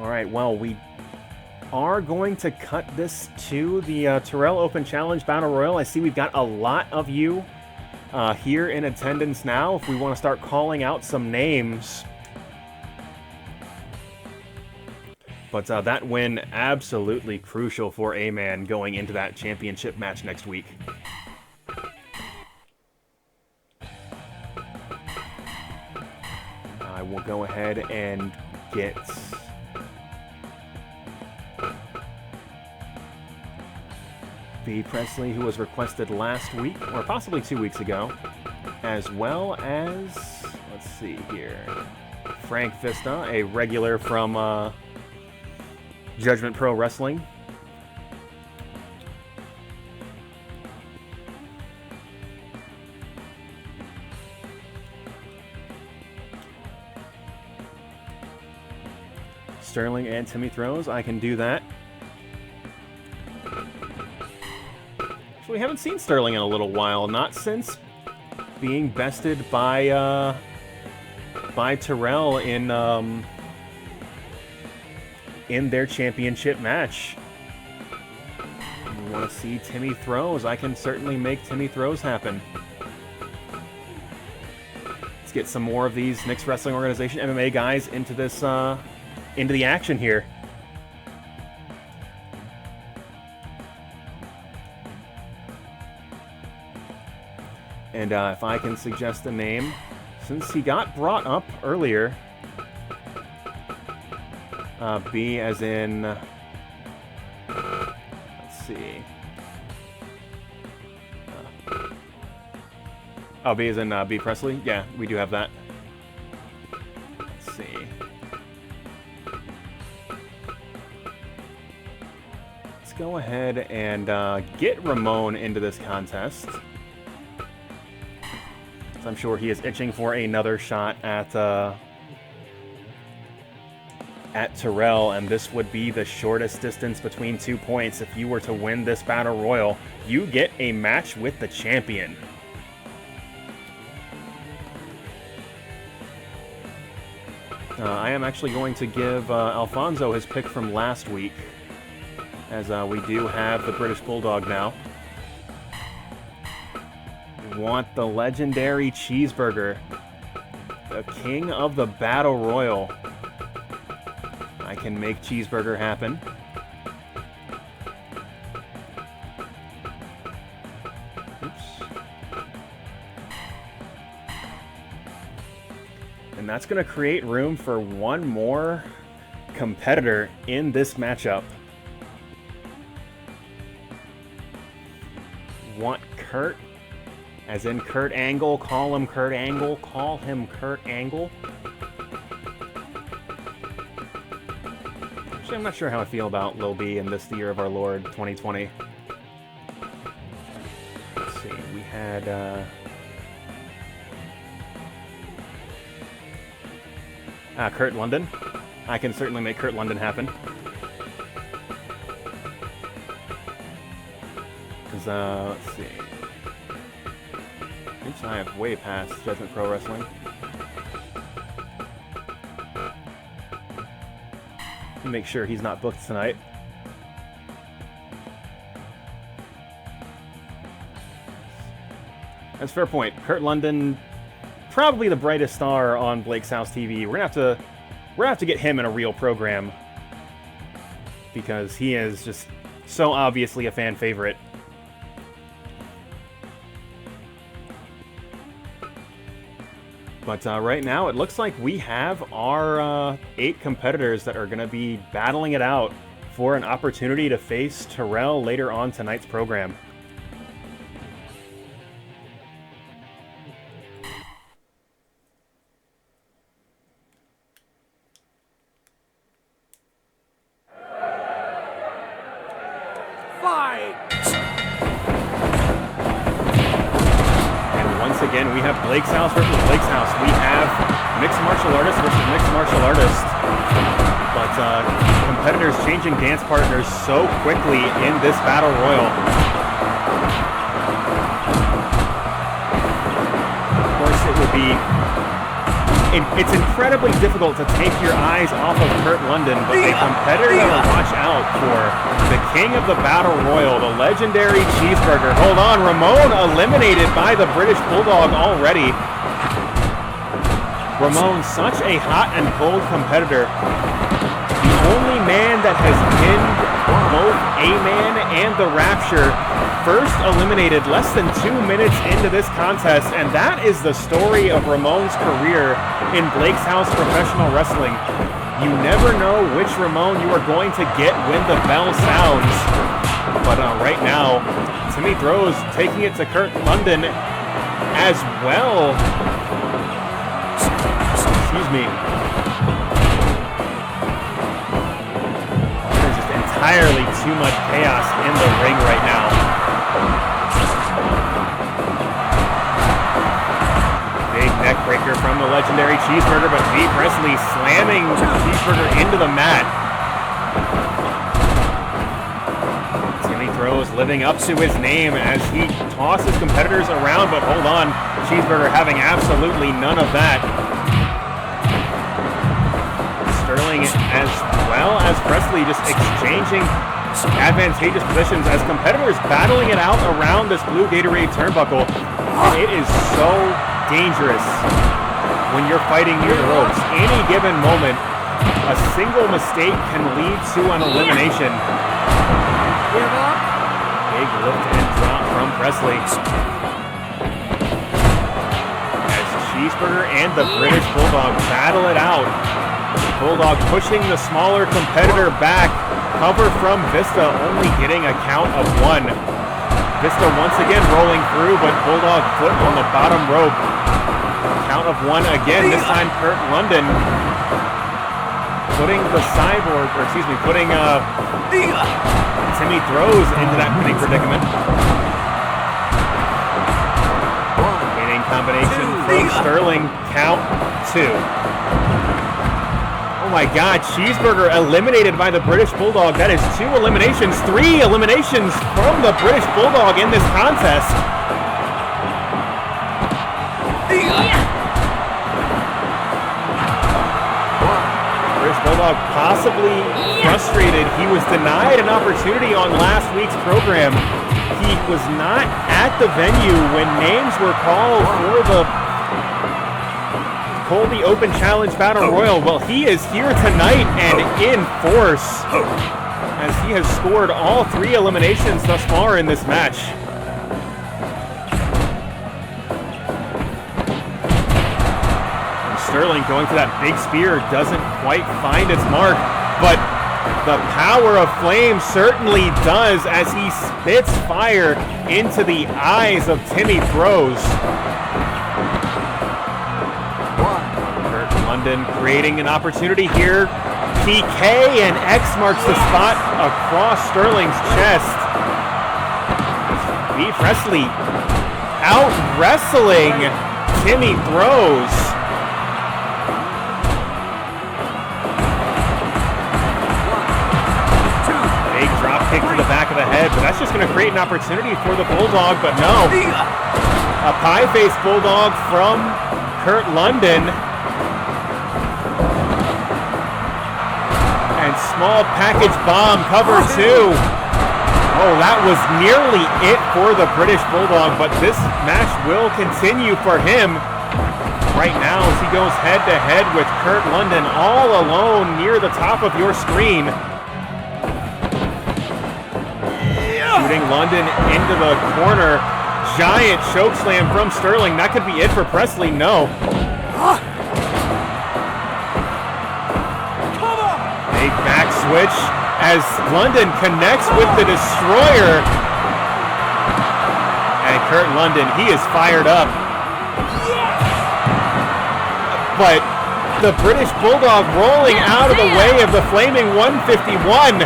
All right, well, we are going to cut this to the Terrell Open Challenge Battle Royal. I see we've got a lot of you here in attendance now. If we want to start calling out some names. But that win absolutely crucial for A-Man going into that championship match next week. I will go ahead and get B. Presley, who was requested last week, or possibly 2 weeks ago, as well as, let's see here, Frank Vista, a regular from Judgment Pro Wrestling. Sterling and Timmy Throws, I can do that. We haven't seen Sterling in a little while, not since being bested by Terrell in their championship match. You want to see Timmy Throws? I can certainly make Timmy Throws happen. Let's get some more of these Knicks Wrestling Organization MMA guys into this into the action here. And if I can suggest a name, since he got brought up earlier, B as in, let's see. Oh, B as in B. Presley? Yeah, we do have that. Let's see. Let's go ahead and get Ramon into this contest. I'm sure he is itching for another shot at Terrell, and this would be the shortest distance between 2 points. If you were to win this Battle Royal, you get a match with the champion. I am actually going to give Alfonso his pick from last week, as we do have the British Bulldog now. Want the legendary Cheeseburger, the king of the Battle Royal. I can make Cheeseburger happen. Oops. And that's going to create room for one more competitor in this matchup. Want Kurt? As in Kurt Angle, call him Kurt Angle, call him Kurt Angle. Actually, I'm not sure how I feel about Lil B in this year of our Lord, 2020. Let's see, we had, Kurt London. I can certainly make Kurt London happen. Because, let's see. Oops, I have way past Judgment Pro Wrestling. Make sure he's not booked tonight. That's a fair point. Kurt London, probably the brightest star on Blake's House TV. We're gonna have to get him in a real program, because he is just so obviously a fan favorite. But right now, it looks like we have our 8 competitors that are going to be battling it out for an opportunity to face Terrell later on tonight's program. Again, we have Blake's House versus Blake's House. We have mixed martial artist versus mixed martial artist. But competitors changing dance partners so quickly in this Battle Royal. Of course, it would be It's incredibly difficult to take your eyes off of Kurt London, but a competitor to watch out for. The king of the Battle Royal, the legendary Cheeseburger. Hold on, Ramon eliminated by the British Bulldog already. Ramon, such a hot and cold competitor. The only man that has pinned both A-Man and the Rapture, first eliminated less than 2 minutes into this contest, and that is the story of Ramon's career in Blake's House Professional Wrestling. You never know which Ramon you are going to get when the bell sounds. But right now, Timmy Throws taking it to Kurt London as well. Excuse me. There's just entirely too much chaos in the ring right now. Big neck breaker from the legendary Cheeseburger, but V. Presley slamming Cheeseburger into the mat. Timmy Throws living up to his name as he tosses competitors around, but hold on, Cheeseburger having absolutely none of that. Sterling as well as Presley just exchanging advantageous positions as competitors battling it out around this blue Gatorade turnbuckle. It is so dangerous when you're fighting near the ropes. Any given moment, a single mistake can lead to an elimination. Big lift and drop from Presley. As Cheeseburger and the British Bulldog battle it out. Bulldog pushing the smaller competitor back. Cover from Vista, only getting a count of 1. Vista once again rolling through, but Bulldog foot on the bottom rope. Count of 1 again, this time Kurt London putting the Cyborg, or excuse me, putting Timmy Throws into that pinning predicament. Pinning combination from Sterling, count 2. Oh my God, Cheeseburger eliminated by the British Bulldog. That is 2 eliminations, 3 eliminations from the British Bulldog in this contest. British Bulldog possibly frustrated. He was denied an opportunity on last week's program. He was not at the venue when names were called for the COLBY Open Challenge Battle Royal. Well, he is here tonight and in force as he has scored all 3 eliminations thus far in this match. And Sterling going for that big spear doesn't quite find its mark, but the power of flame certainly does as he spits fire into the eyes of Timmy Throws. London creating an opportunity here. PK and X marks the spot across Sterling's chest. V. Presley out wrestling Timmy Throws. Big drop kick to the back of the head, but that's just going to create an opportunity for the Bulldog, but no. A pie face Bulldog from Kurt London. Small package bomb, cover 2. Oh, that was nearly it for the British Bulldog, but this match will continue for him right now as he goes head-to-head with Kurt London all alone near the top of your screen. Shooting London into the corner. Giant chokeslam from Sterling. That could be it for Presley. No. Back switch as London connects with the Destroyer. And Kurt London, he is fired up. But the British Bulldog rolling out of the way of the flaming 151.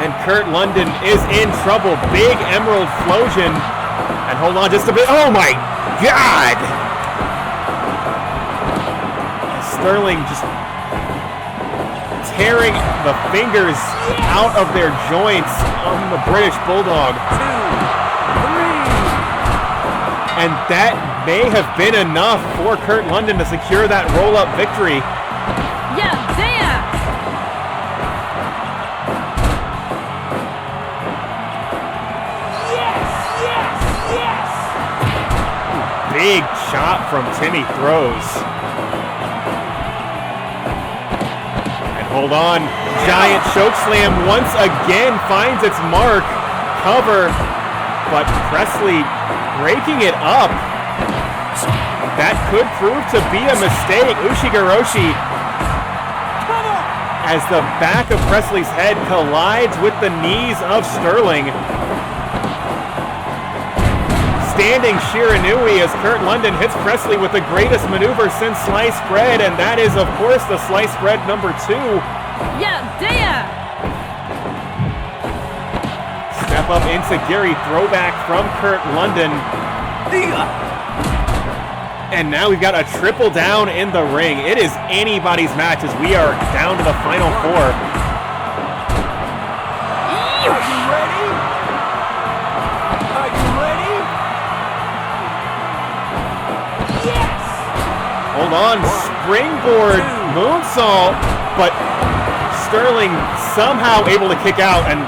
And Kurt London is in trouble. Big Emerald Flosion. And hold on just a bit. Oh my God! Sterling just tearing the fingers out of their joints on the British Bulldog. And that may have been enough for Kurt London to secure that roll-up victory. Yeah, damn! Big chop from Timmy Throws. And hold on, giant chokeslam once again finds its mark. Cover, but Presley breaking it up. That could prove to be a mistake. Ushigoroshi, as the back of Presley's head collides with the knees of Sterling. Standing Shiranui as Kurt London hits Presley with the greatest maneuver since sliced bread, and that is, of course, the sliced bread number 2. Yeah, damn! Step up into Gary, throwback from Kurt London. And now we've got a triple down in the ring. It is anybody's match as we are down to the final 4. Are you ready? Are you ready? Yes! Hold on, springboard moonsault, but Sterling somehow able to kick out and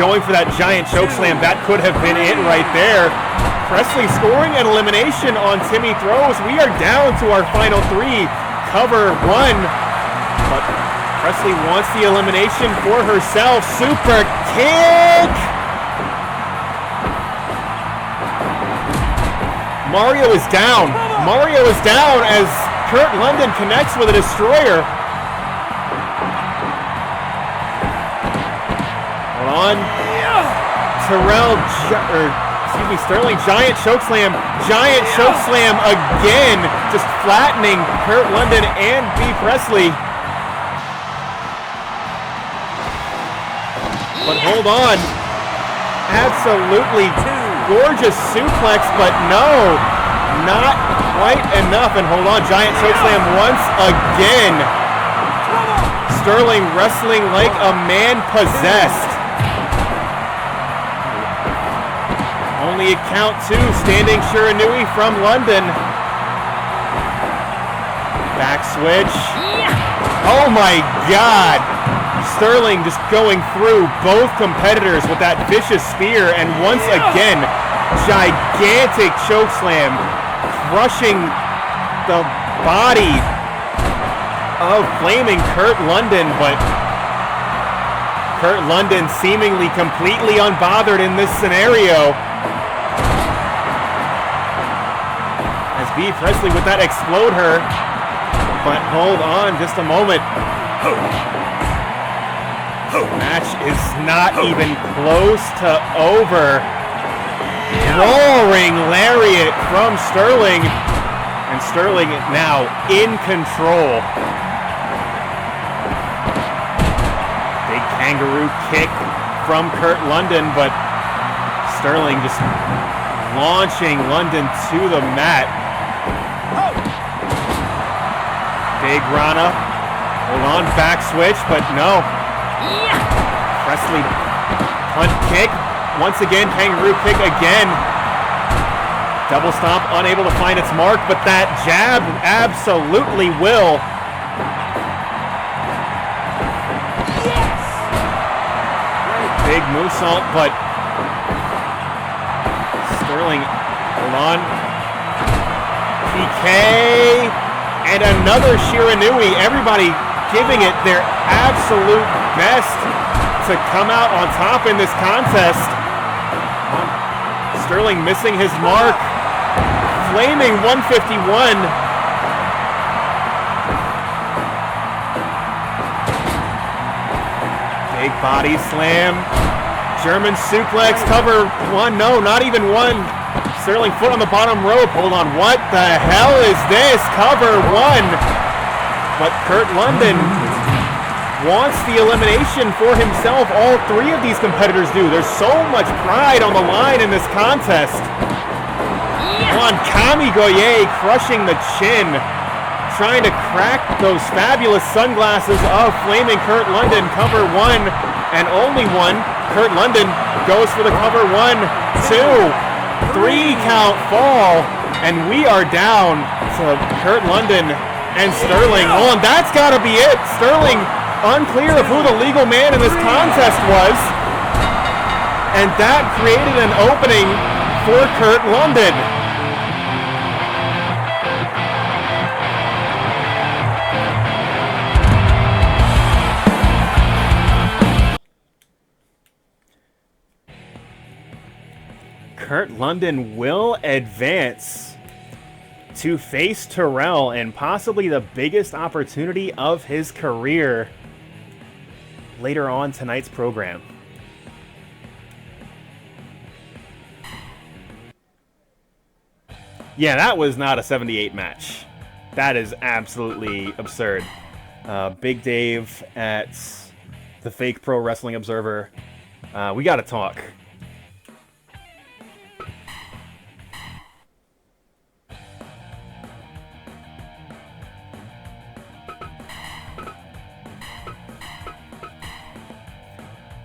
going for that giant chokeslam. That could have been it right there. Presley scoring an elimination on Timmy Throws. We are down to our final 3. Cover 1. But Presley wants the elimination for herself. Super kick! Mario is down. Mario is down as Kurt London connects with a destroyer. Hold on. Terrell, Sterling, giant chokeslam again, just flattening Kurt London and B. Presley. But hold on, absolutely gorgeous suplex, but no, not quite enough. And hold on, giant chokeslam once again. Sterling wrestling like a man possessed. Only a count 2, standing Shiranui from London. Back switch. Oh my God! Sterling just going through both competitors with that vicious spear, and once again, gigantic chokeslam, crushing the body of flaming Kurt London, but Kurt London seemingly completely unbothered in this scenario. B. Presley with that explode her, but hold on just a moment. Match is not even close to over. Roaring lariat from Sterling, and Sterling now in control. Big kangaroo kick from Kurt London, but Sterling just launching London to the mat. Big Rana. Hold on, back switch, but no. Presley punt kick. Once again, kangaroo kick again. Double stomp, unable to find its mark, but that jab absolutely will. Yes! Big moonsault, but Sterling, hold on. PK. And another Shiranui. Everybody giving it their absolute best to come out on top in this contest. Sterling missing his mark. Flaming 151. Big body slam. German suplex, cover 1. No, not even 1. Sterling foot on the bottom rope. Hold on, what the hell is this? Cover 1. But Kurt London wants the elimination for himself. All 3 of these competitors do. There's so much pride on the line in this contest. On Kamigoye crushing the chin, trying to crack those fabulous sunglasses of flaming Kurt London. Cover 1 and only 1. Kurt London goes for the cover 1, 2. 3-count fall, and we are down to Kurt London and Sterling. Oh, and that's got to be it. Sterling unclear of who the legal man in this contest was, and that created an opening for Kurt London. Kurt London will advance to face Terrell in possibly the biggest opportunity of his career later on tonight's program. Yeah, that was not a 78 match. That is absolutely absurd. Big Dave at the Fake Pro Wrestling Observer. We got to talk.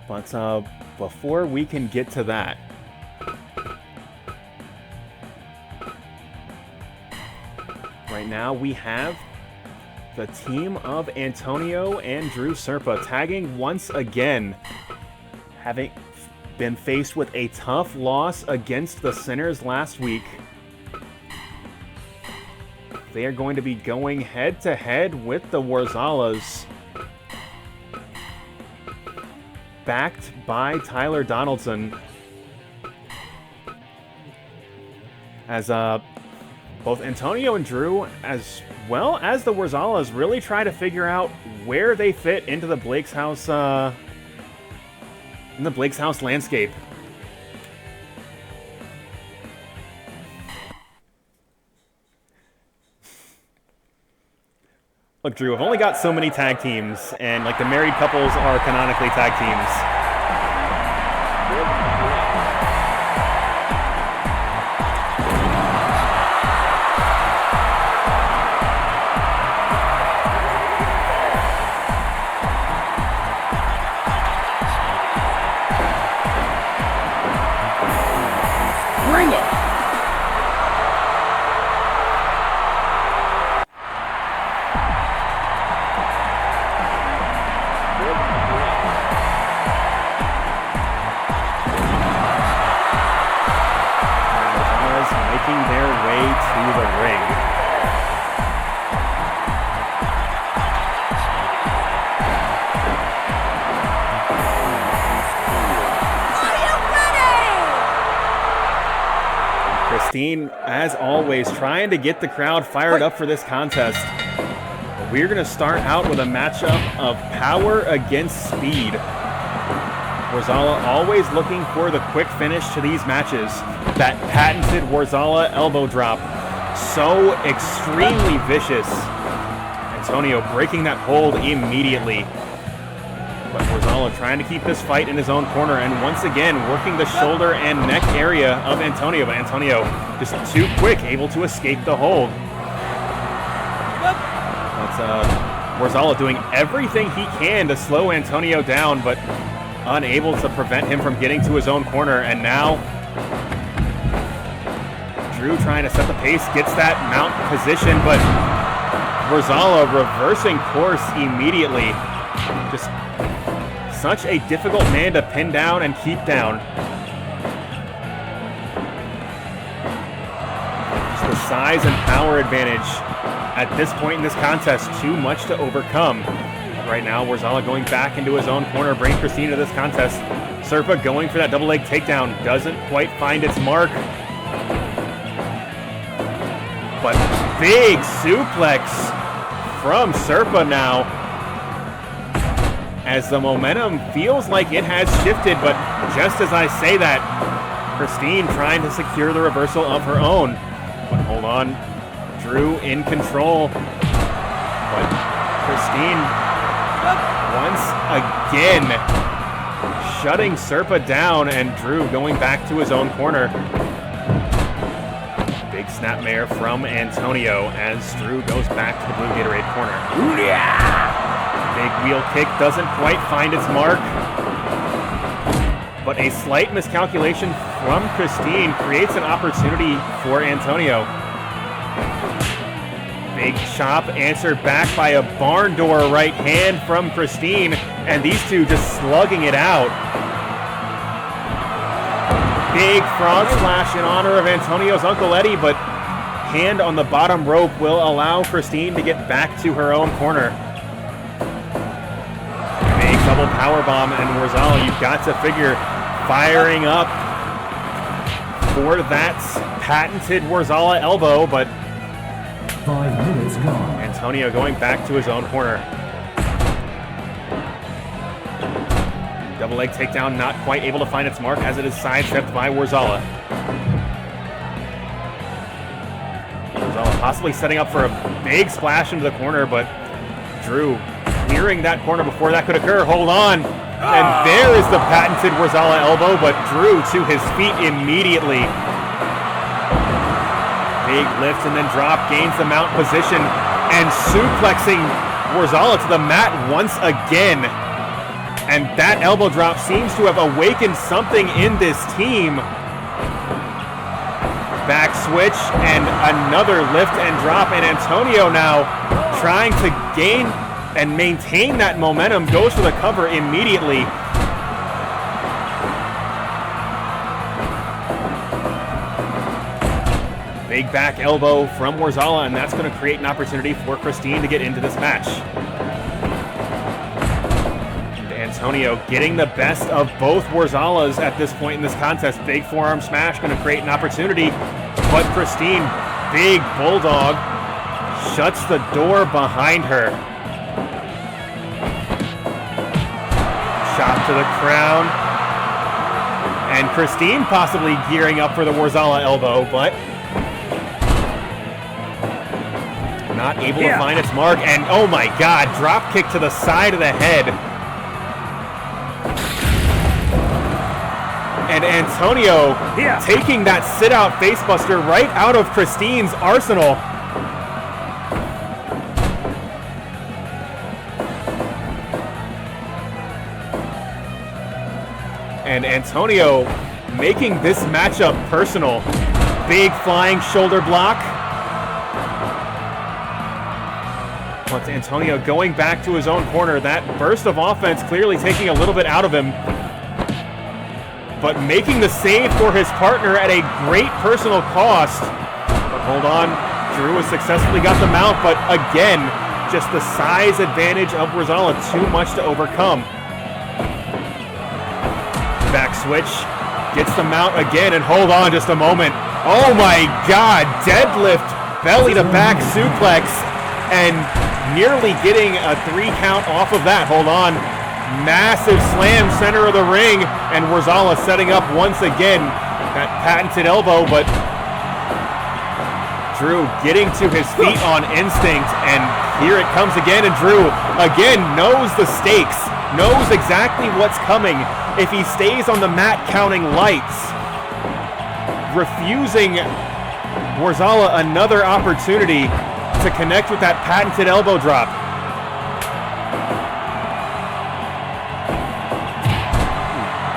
But before we can get to that, right now we have the team of Antonio and Drew Serpa tagging once again, having been faced with a tough loss against the Sinners last week. They are going to be going head-to-head with the Worzallas, backed by Tyler Donaldson, as both Antonio and Drew, as well as the Worzallas, really try to figure out where they fit into the Blake's House, landscape. Look, Drew, I've only got so many tag teams, and like the married couples are canonically tag teams. Bring it! Making their way to the ring. Are you ready? Christine, as always, trying to get the crowd fired up for this contest. We're going to start out with a matchup of power against speed. Worzalla always looking for the quick finish to these matches. That patented Worzalla elbow drop, so extremely vicious. Antonio breaking that hold immediately. But Worzalla trying to keep this fight in his own corner, and once again working the shoulder and neck area of Antonio. But Antonio just too quick, able to escape the hold. That's Worzalla doing everything he can to slow Antonio down, but unable to prevent him from getting to his own corner. And now Drew trying to set the pace, gets that mount position, but Worzalla reversing course immediately. Just such a difficult man to pin down and keep down. Just the size and power advantage at this point in this contest, too much to overcome. Right now, Worzalla going back into his own corner, bringing Christine to this contest. Serpa going for that double leg takedown, doesn't quite find its mark. But big suplex from Serpa now, as the momentum feels like it has shifted, but just as I say that, Christine trying to secure the reversal of her own. But hold on, Drew in control. But Christine once again shutting Serpa down, and Drew going back to his own corner. Big snapmare from Antonio as Drew goes back to the blue Gatorade corner. Big wheel kick doesn't quite find its mark. but a slight miscalculation from Christine creates an opportunity for Antonio. Big chop answered back by a barn door right hand from Christine, and these two just slugging it out. Big frog splash in honor of Antonio's Uncle Eddie, but hand on the bottom rope will allow Christine to get back to her own corner. Big double powerbomb, and Worzallas, you've got to figure, firing up for that patented Worzallas elbow, but 5 minutes gone. Antonio going back to his own corner. Double leg takedown not quite able to find its mark as it is sidestepped by Worzallas. Worzallas possibly setting up for a big splash into the corner, but Drew clearing that corner before that could occur. Hold on. And there is the patented Worzallas elbow, but Drew to his feet immediately. Big lift and then drop, gains the mount position, and suplexing Worzallas to the mat once again. And that elbow drop seems to have awakened something in this team. Back switch and another lift and drop, and Antonio now trying to gain and maintain that momentum, goes for the cover immediately. Big back elbow from Worzallas, and that's going to create an opportunity for Christine to get into this match. And Antonio getting the best of both Worzallas at this point in this contest. Big forearm smash going to create an opportunity, but Christine, big bulldog, shuts the door behind her. Chop to the crown. And Christine possibly gearing up for the Worzallas elbow, but not able to find its mark, and oh my god, drop kick to the side of the head. And Antonio taking that sit-out facebuster right out of Christine's arsenal. And Antonio making this matchup personal. Big flying shoulder block. But Antonio going back to his own corner. That burst of offense clearly taking a little bit out of him. But making the save for his partner at a great personal cost. But hold on, Drew has successfully got the mount, but again, just the size advantage of Worzallas too much to overcome. Back switch, gets the mount again, and hold on just a moment. Oh my god, deadlift, belly to back suplex, and nearly getting a 3 count off of that. Hold on. Massive slam center of the ring, and Worzallas setting up once again that patented elbow, but Drew getting to his feet on instinct, and here it comes again, and Drew again knows the stakes, knows exactly what's coming if he stays on the mat counting lights, refusing Worzallas another opportunity to connect with that patented elbow drop.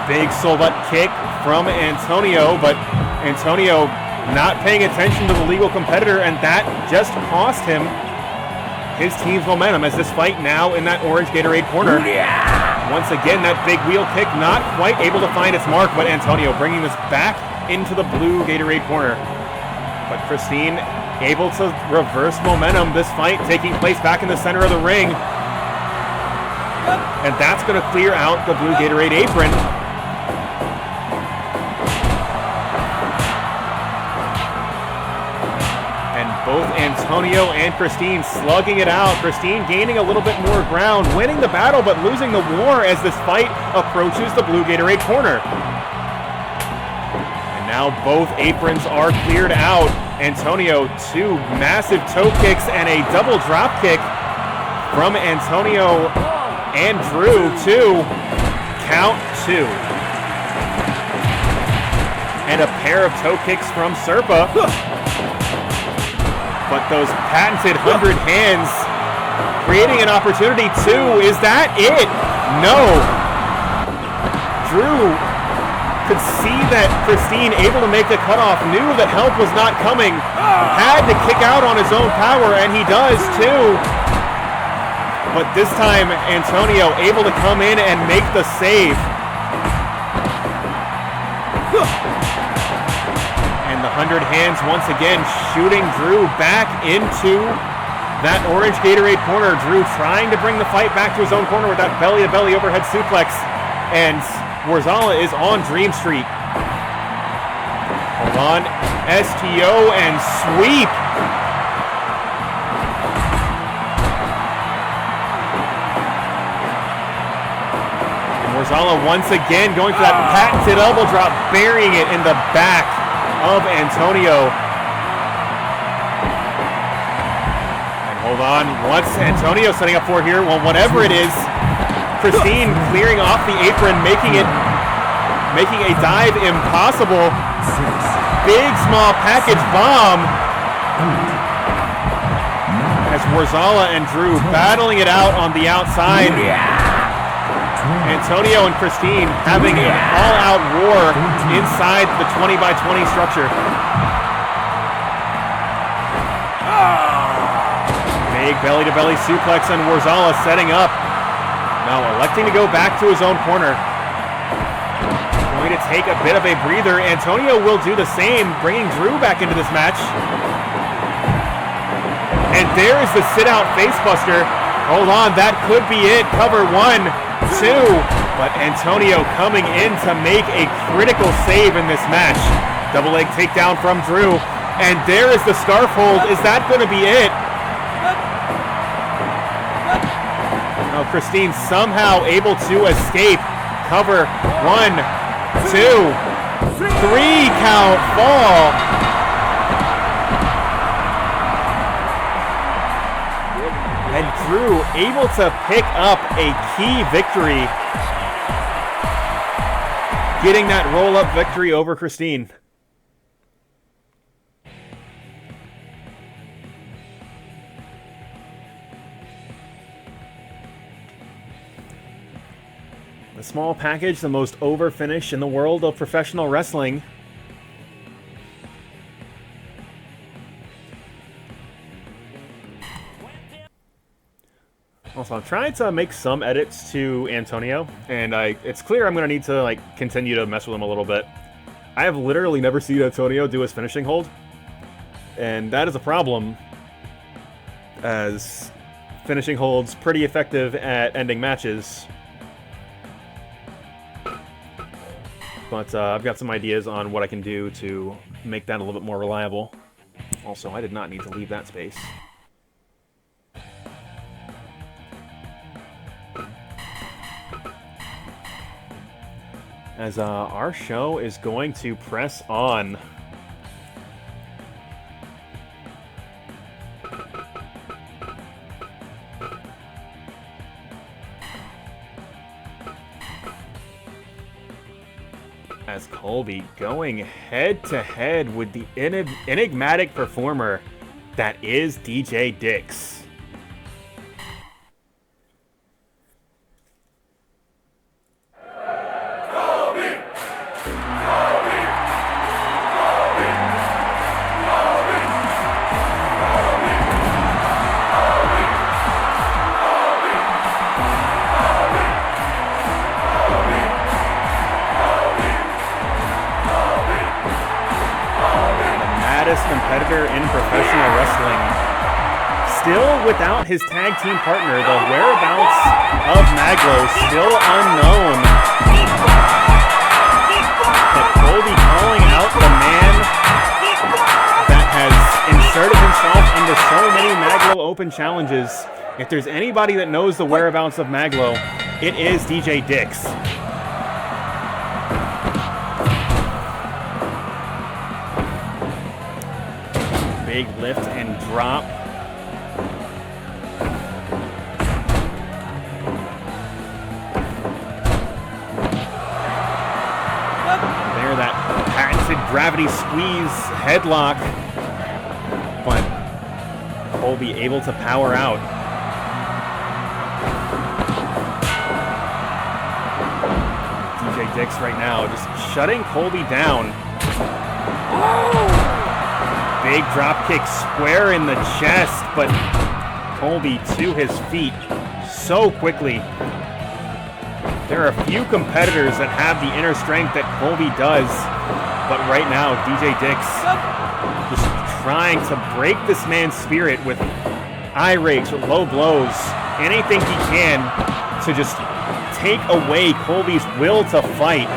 Big soul butt kick from Antonio, but Antonio not paying attention to the legal competitor, and that just cost him his team's momentum as this fight now in that orange Gatorade corner. Once again, that big wheel kick not quite able to find its mark, but Antonio bringing this back into the blue Gatorade corner. But Christine able to reverse momentum, this fight taking place back in the center of the ring. And that's going to clear out the blue Gatorade apron. Both Antonio and Christine slugging it out. Christine gaining a little bit more ground, winning the battle, but losing the war as this fight approaches the blue Gatorade corner. And now both aprons are cleared out. Antonio, 2 massive toe kicks and a double drop kick from Antonio and Drew. 2. Count 2. And a pair of toe kicks from Serpa. But those patented 100 hands creating an opportunity. 2. Is that it? No. Drew could see that Christine, able to make the cutoff, knew that help was not coming, had to kick out on his own power, and he does too. But this time, Antonio able to come in and make the save. And the 100 hands once again shooting Drew back into that orange Gatorade corner. Drew trying to bring the fight back to his own corner with that belly-to-belly overhead suplex. And Worzallas is on Dream Street. Hold on. STO and sweep. Worzallas once again going for that patented elbow drop, burying it in the back of Antonio. And hold on, what's Antonio setting up for here? Well, whatever it is, Christine clearing off the apron, making a dive impossible. Big small package bomb. As Worzallas and Drew battling it out on the outside. Antonio and Christine having an all-out war inside the 20-by-20 structure. Big belly-to-belly suplex, and Worzallas setting up. Now electing to go back to his own corner. Going to take a bit of a breather. Antonio will do the same, bringing Drew back into this match. And there is the sit-out facebuster. Hold on, that could be it. Cover 1, 2. But Antonio coming in to make a critical save in this match. Double leg takedown from Drew. And there is the scarf hold. Is that going to be it? Oh, Christine somehow able to escape. Cover 1, 2, 3 count fall. And Drew able to pick up a key victory. Getting that roll-up victory over Christine. The small package, the most over finish in the world of professional wrestling. Also, I'm trying to make some edits to Antonio, and it's clear I'm going to need to continue to mess with him a little bit. I have literally never seen Antonio do his finishing hold, and that is a problem, as finishing holds pretty effective at ending matches. But I've got some ideas on what I can do to make that a little bit more reliable. Also, I did not need to leave that space. As our show is going to press on. As COLBY going head-to-head with the enigmatic performer that is DJ Dix. Competitor in professional wrestling. Still without his tag team partner, the whereabouts of Maglo still unknown. But COLBY calling out the man that has inserted himself into so many Maglo Open challenges. If there's anybody that knows the whereabouts of Maglo, it is DJ Dix. Big lift and drop. There, that patented gravity squeeze headlock. But COLBY able to power out. DJ Dix right now, just shutting Colby down. Big drop kick square in the chest, but Colby to his feet so quickly. There are a few competitors that have the inner strength that Colby does, but right now, DJ Dix just trying to break this man's spirit with eye rakes, with low blows, anything he can to just take away Colby's will to fight.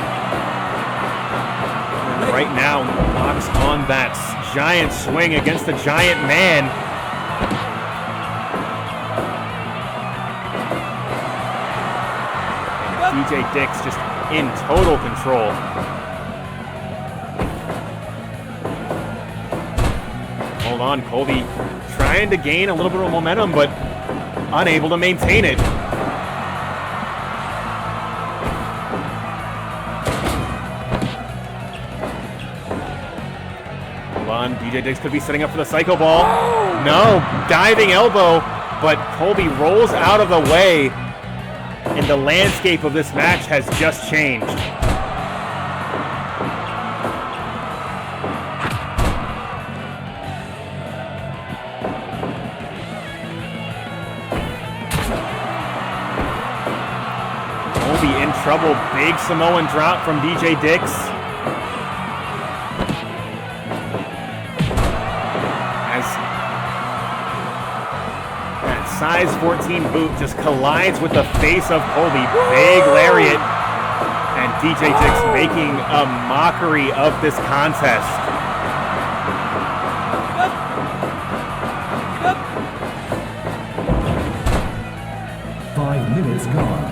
And right now, locks on that giant swing against the giant man. And DJ Dix just in total control. Hold on, Colby trying to gain a little bit of momentum, but unable to maintain it. Hold on, DJ Dix could be setting up for the Psycho Ball. No, diving elbow, but Colby rolls out of the way, and the landscape of this match has just changed. In trouble, big Samoan drop from DJ Dix. As that size 14 boot just collides with the face of Colby. Big lariat. And DJ Dix making a mockery of this contest. Gone.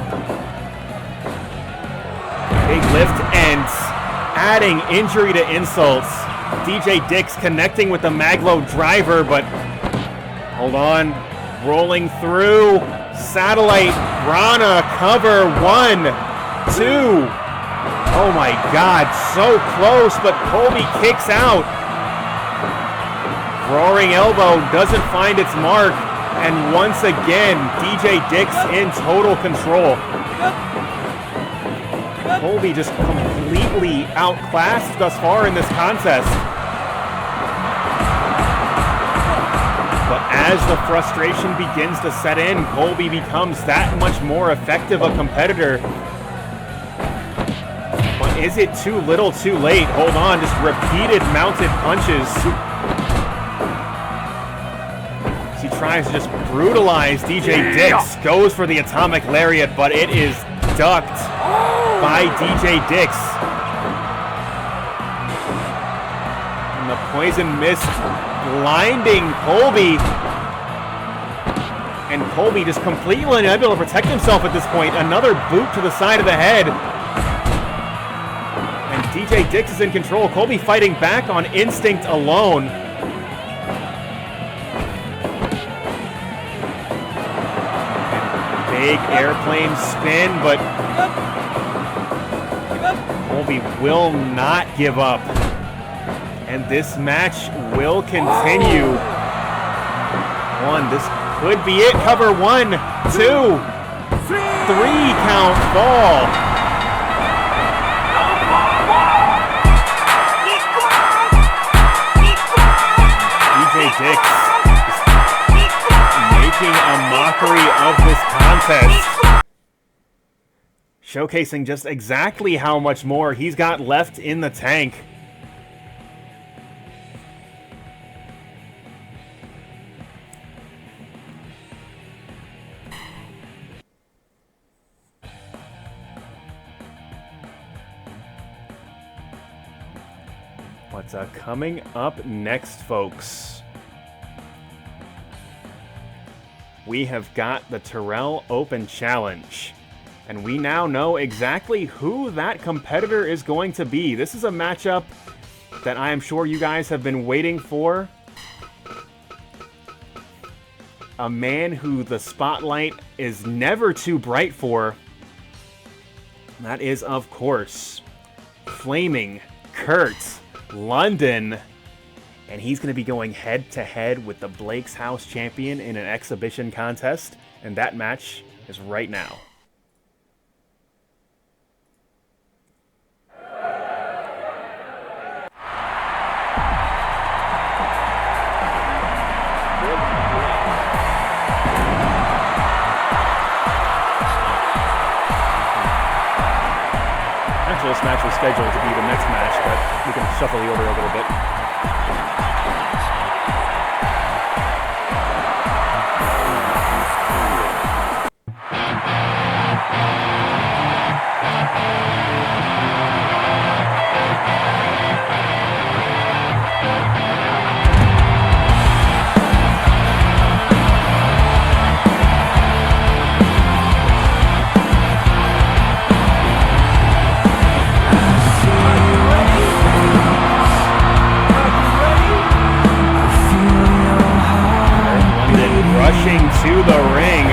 Big lift and adding injury to insults. DJ Dix connecting with the Maglo driver, but hold on, rolling through. Satellite Rana cover 1, 2. Oh my God, so close, but Colby kicks out. Roaring elbow doesn't find its mark. And once again, DJ Dix in total control. Colby just completely outclassed thus far in this contest. But as the frustration begins to set in, Colby becomes that much more effective a competitor. But is it too little too late? Hold on, just repeated mounted punches. He tries to just brutalize DJ Dix, goes for the atomic lariat, but it is ducked by DJ Dix. And the poison mist blinding Colby. And Colby just completely unable to protect himself at this point. Another boot to the side of the head. And DJ Dix is in control. Colby fighting back on instinct alone. Big airplane spin, but Colby will not give up. And this match will continue. This could be it. Cover 1, 2, 3 count fall. DJ Dix making a mockery of this contest. Showcasing just exactly how much more he's got left in the tank. What's coming up next, folks? We have got the Terrell Open Challenge. And we now know exactly who that competitor is going to be. This is a matchup that I am sure you guys have been waiting for. A man who the spotlight is never too bright for. That is, of course, Flaming Kurt London. And he's going to be going head-to-head with the Blake's House champion in an exhibition contest. And that match is right now. this match was scheduled to be the next match, but we can shuffle the order a little bit. To the ring.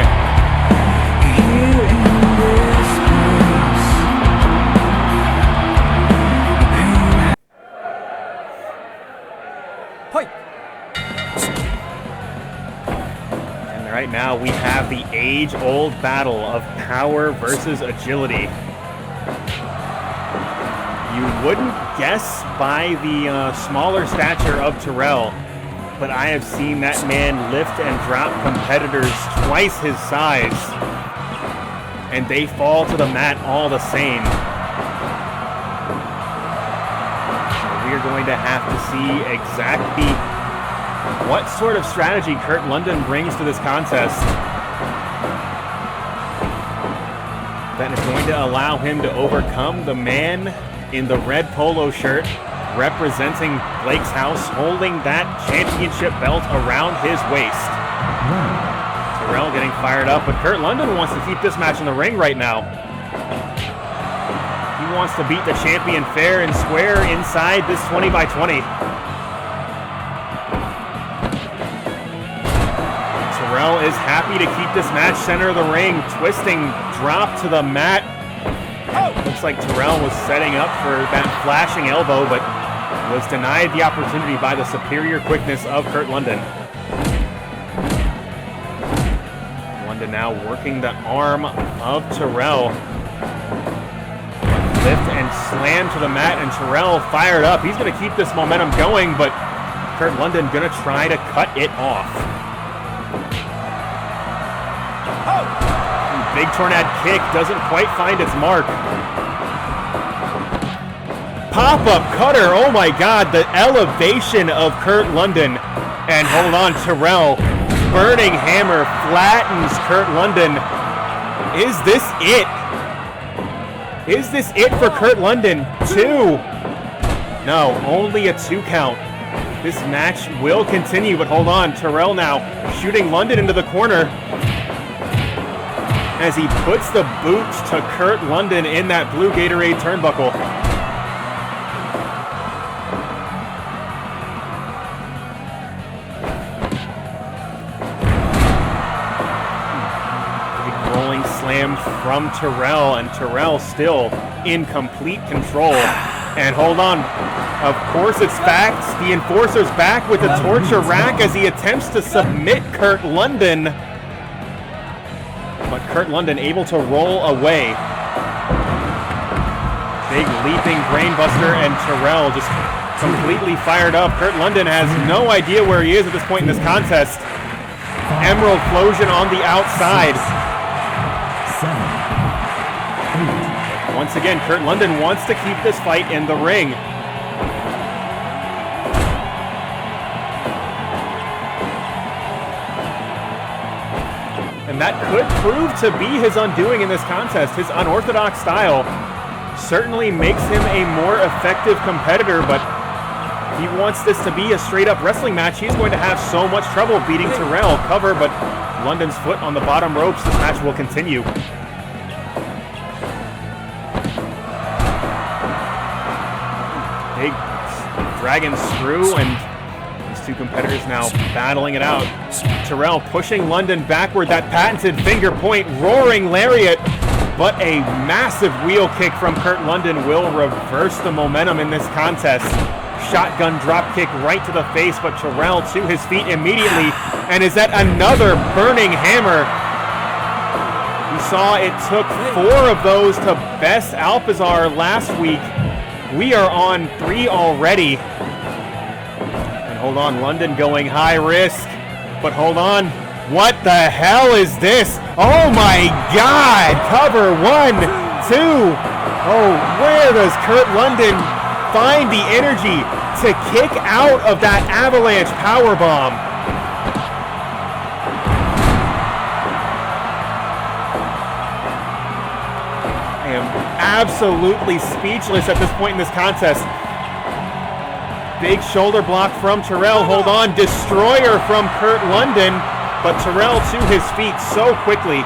And right now we have the age-old battle of power versus agility. You wouldn't guess by the smaller stature of Terrell, but I have seen that man lift and drop competitors twice his size, and they fall to the mat all the same. So we are going to have to see exactly what sort of strategy Kurt London brings to this contest that is going to allow him to overcome the man in the red polo shirt representing Blake's house, holding that championship belt around his waist. Terrell getting fired up, but Kurt London wants to keep this match in the ring right now. He wants to beat the champion fair and square inside this 20 by 20. Terrell is happy to keep this match center of the ring, twisting drop to the mat. Looks like Terrell was setting up for that flashing elbow, but was denied the opportunity by the superior quickness of Kurt London. London now working the arm of Terrell. Lift and slam to the mat, and Terrell fired up. He's going to keep this momentum going, but Kurt London going to try to cut it off. Big tornado kick doesn't quite find its mark. Pop-up cutter, oh my god, the elevation of Kurt London. And hold on, Terrell, burning hammer flattens Kurt London. Is this it? Is this it for Kurt London? 2. No, only a 2 count. This match will continue, but hold on, Terrell now shooting London into the corner as he puts the boot to Kurt London in that blue Gatorade turnbuckle. From Terrell, and Terrell still in complete control. And hold on, of course it's facts. The enforcer's back with the torture rack as he attempts to submit Kurt London. But Kurt London able to roll away. Big leaping brainbuster, and Terrell just completely fired up. Kurt London has no idea where he is at this point in this contest. Emerald Flosion on the outside. 7, 8. Once again, Kurt London wants to keep this fight in the ring. And that could prove to be his undoing in this contest. His unorthodox style certainly makes him a more effective competitor, but he wants this to be a straight-up wrestling match. He's going to have so much trouble beating Terrell. Cover, but London's foot on the bottom ropes. This match will continue. Big dragon screw, and these two competitors now battling it out. Terrell pushing London backward, that patented finger point, roaring lariat, but a massive wheel kick from Kurt London will reverse the momentum in this contest. Shotgun drop kick right to the face, but Terrell to his feet immediately, and is that another burning hammer? We saw it took 4 of those to best Alpizar last week. We are on 3 already. And hold on, London going high risk, but hold on. What the hell is this? Oh my God! Cover 1, 2, Oh, where does Kurt London find the energy to kick out of that avalanche powerbomb? I am absolutely speechless at this point in this contest. Big shoulder block from Terrell. Hold on. Destroyer from Kurt London. But Terrell to his feet so quickly.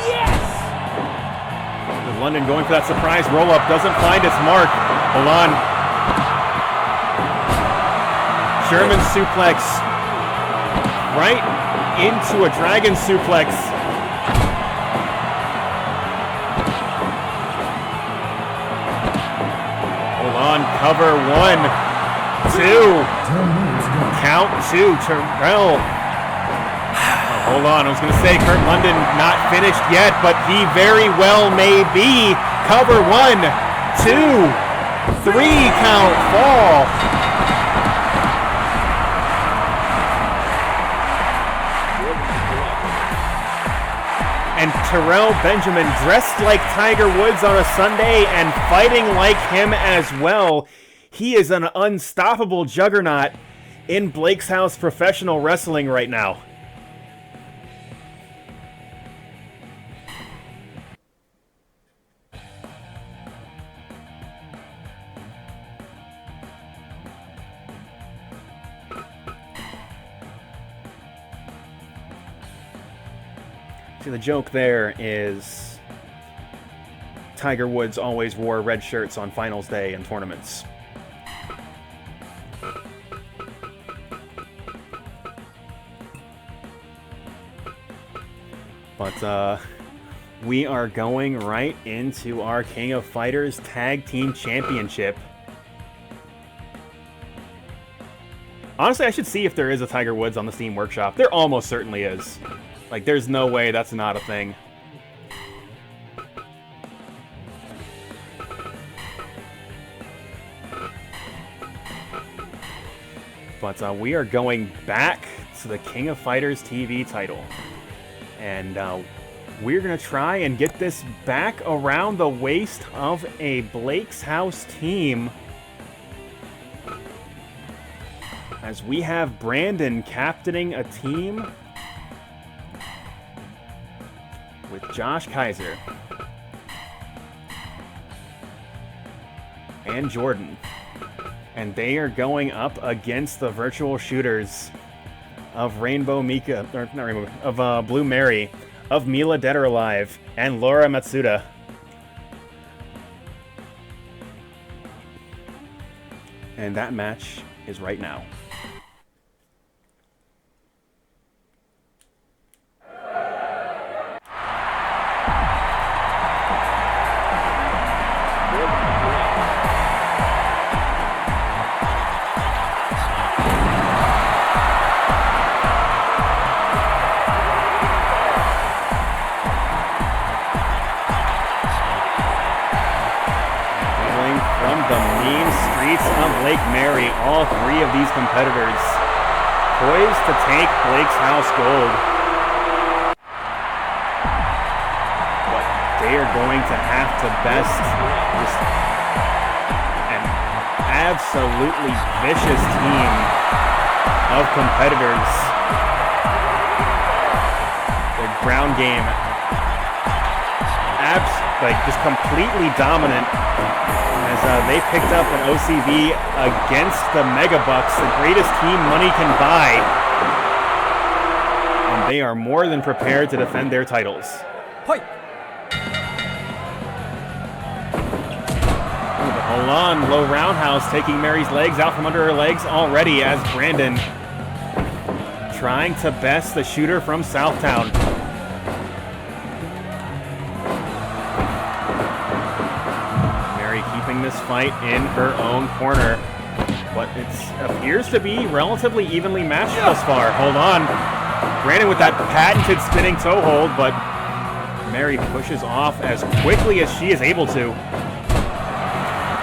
Yes! London going for that surprise roll-up. Doesn't find its mark. Hold on. German suplex. Right into a dragon suplex. Hold on. Cover 1. 2. Count 2. Terrell. Hold on. I was going to say Kurt London not finished yet, but he very well may be. Cover 1, 2, 3. Count fall. And Terrell Benjamin, dressed like Tiger Woods on a Sunday and fighting like him as well. He is an unstoppable juggernaut in Blake's House professional wrestling right now. See, the joke there is Tiger Woods always wore red shirts on finals day and tournaments. But we are going right into our King of Fighters Tag Team Championship. Honestly, I should see if there is a Tiger Woods on the Steam Workshop. There almost certainly is. Like, there's no way that's not a thing. But we are going back to the King of Fighters TV title. And we're going to try and get this back around the waist of a Blake's House team. As we have Brandon captaining a team with Josh Kaiser and Jordan. And they are going up against the virtual shooters of Rainbow Mika, or not Rainbow, of Blue Mary, of Mila Dead or Alive, and Laura Matsuda. And that match is right now. All three of these competitors poised to take Blake's House gold. But they are going to have to best this an absolutely vicious team of competitors. Their ground game just completely dominant. As they picked up an OCV against the Megabucks, the greatest team money can buy. And they are more than prepared to defend their titles. Fight. Hold on, low roundhouse taking Mary's legs out from under her legs already as Brandon trying to best the shooter from Southtown. This fight in her own corner, but it appears to be relatively evenly matched thus far. Hold on, Brandon with that patented spinning toe hold, but Mary pushes off as quickly as she is able to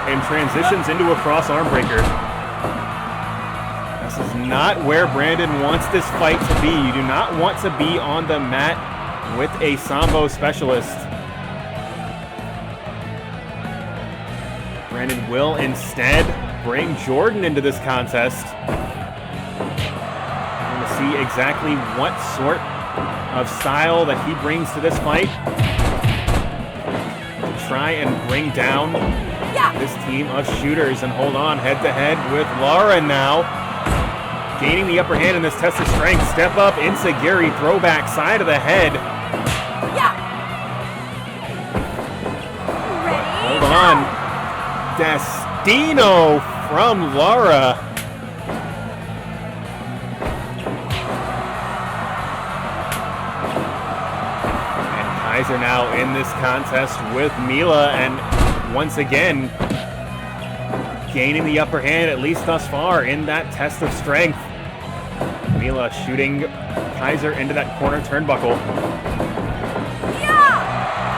and transitions into a cross arm breaker. This is not where Brandon wants this fight to be. You do not want to be on the mat with a Sambo specialist. Brandon will instead bring Jordan into this contest. We're going to see exactly what sort of style that he brings to this fight. To try and bring down this team of shooters. And hold on, head-to-head with Lara now. Gaining the upper hand in this test of strength. Step up, Insagiri, throwback, side of the head. Hold on. Destino from Lara. And Kaiser now in this contest with Mila, and once again gaining the upper hand, at least thus far, in that test of strength. Mila shooting Kaiser into that corner turnbuckle.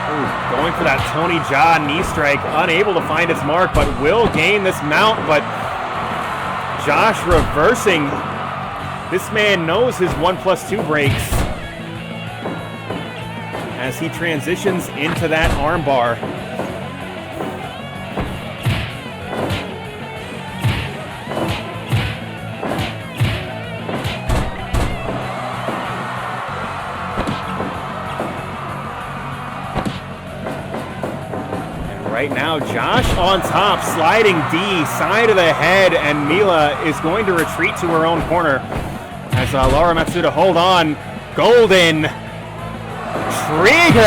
Ooh, going for that Tony Jaa knee strike, unable to find its mark, but will gain this mount. But Josh reversing. This man knows his 1+2 breaks as he transitions into that armbar. Right now, Josh on top, sliding D, side of the head, and Mila is going to retreat to her own corner as Lara Matsuda, hold on, golden trigger!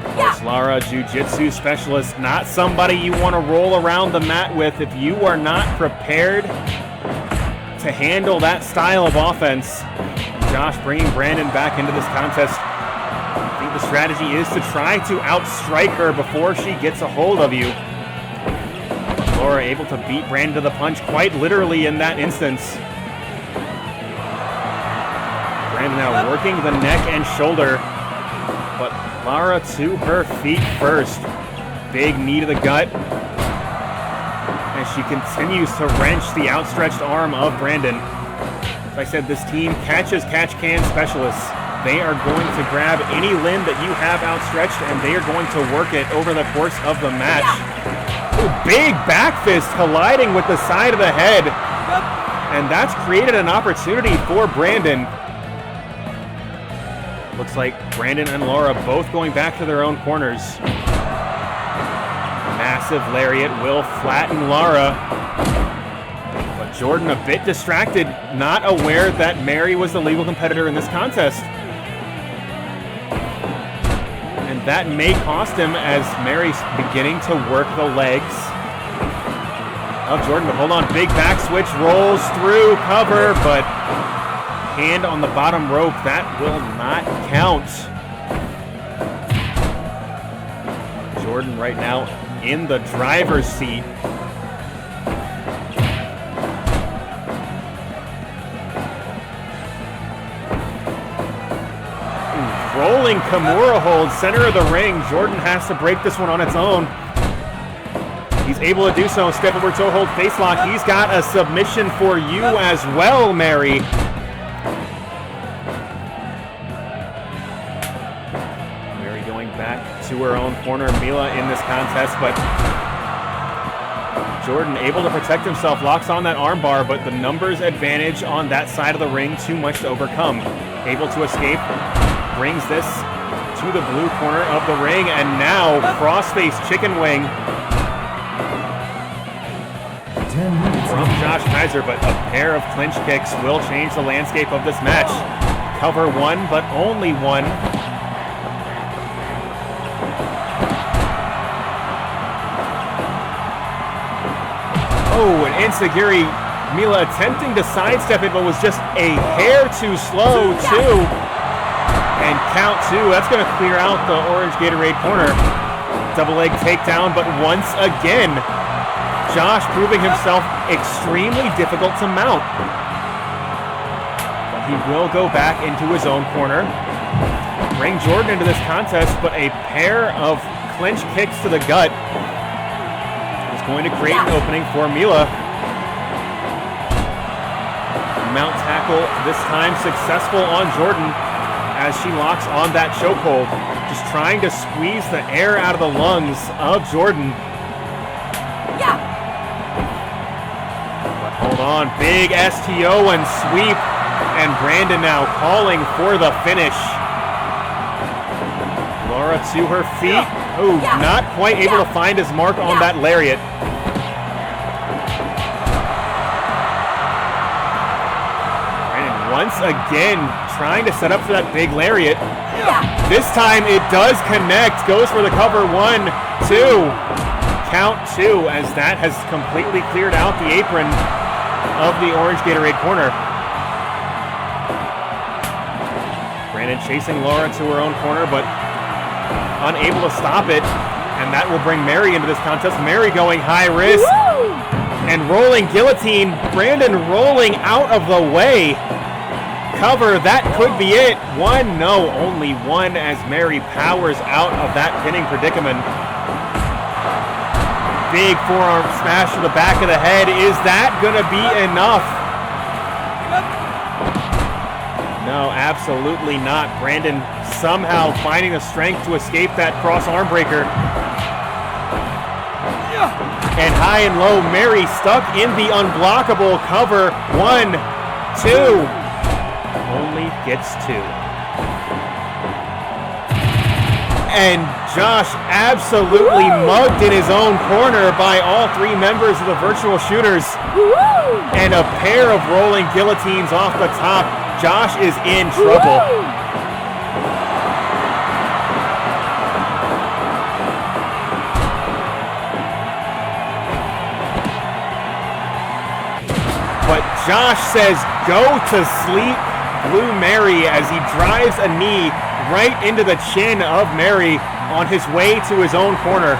Of course, Lara, jiu-jitsu specialist, not somebody you want to roll around the mat with if you are not prepared to handle that style of offense. Josh bringing Brandon back into this contest. I think the strategy is to try to outstrike her before she gets a hold of you. Lara able to beat Brandon to the punch quite literally in that instance. Brandon now working the neck and shoulder, but Lara to her feet first. Big knee to the gut. She continues to wrench the outstretched arm of Brandon. As I said, this team catch-can specialists. They are going to grab any limb that you have outstretched, and they are going to work it over the course of the match. Ooh, big back fist colliding with the side of the head. And that's created an opportunity for Brandon. Looks like Brandon and Lara both going back to their own corners. Massive lariat will flatten Lara. But Jordan a bit distracted, not aware that Mary was the legal competitor in this contest. And that may cost him as Mary's beginning to work the legs of Jordan. But hold on, big back switch, rolls through, cover, but hand on the bottom rope, that will not count. Jordan right now in the driver's seat. Ooh, rolling Kimura hold, center of the ring. Jordan has to break this one on its own. He's able to do so. Step over toe hold, face lock. He's got a submission for you as well, Mary. To her own corner, Mila in this contest, but Jordan able to protect himself, locks on that armbar, but the numbers advantage on that side of the ring too much to overcome. Able to escape, brings this to the blue corner of the ring, and now crossface chicken wing from Josh Kaiser, but a pair of clinch kicks will change the landscape of this match. Cover one, but only one. Oh, and Insagiri, Mila attempting to sidestep it, but was just a hair too slow, too. And count two. That's going to clear out the orange Gatorade corner. Double leg takedown, but once again, Josh proving himself extremely difficult to mount. But he will go back into his own corner. Bring Jordan into this contest, but a pair of clinch kicks to the gut going to create an opening for Mila. mount tackle, this time successful on Jordan as she locks on that chokehold. Just trying to squeeze the air out of the lungs of Jordan. Yeah. But hold on, big STO and sweep. And Brandon now calling for the finish. Laura to her feet. Oh, not quite able to find his mark on that lariat. Brandon once again trying to set up for that big lariat. This time it does connect. Goes for the cover. 1, 2. Count 2 as that has completely cleared out the apron of the orange Gatorade corner. Brandon chasing Laura to her own corner, but unable to stop it. And that will bring Mary into this contest. Mary going high risk. Woo! And rolling guillotine. Brandon rolling out of the way. Cover, that could be it. 1, no, only 1 as Mary powers out of that pinning predicament. Big forearm smash to the back of the head. Is that gonna be enough? No, absolutely not. Brandon somehow finding the strength to escape that cross arm breaker. And high and low, Mary stuck in the unblockable cover. 1, 2. Only gets 2. And Josh absolutely mugged in his own corner by all 3 members of the virtual shooters. Woo! And a pair of rolling guillotines off the top. Josh is in trouble. Woo! But Josh says, go to sleep, Blue Mary, as he drives a knee right into the chin of Mary on his way to his own corner.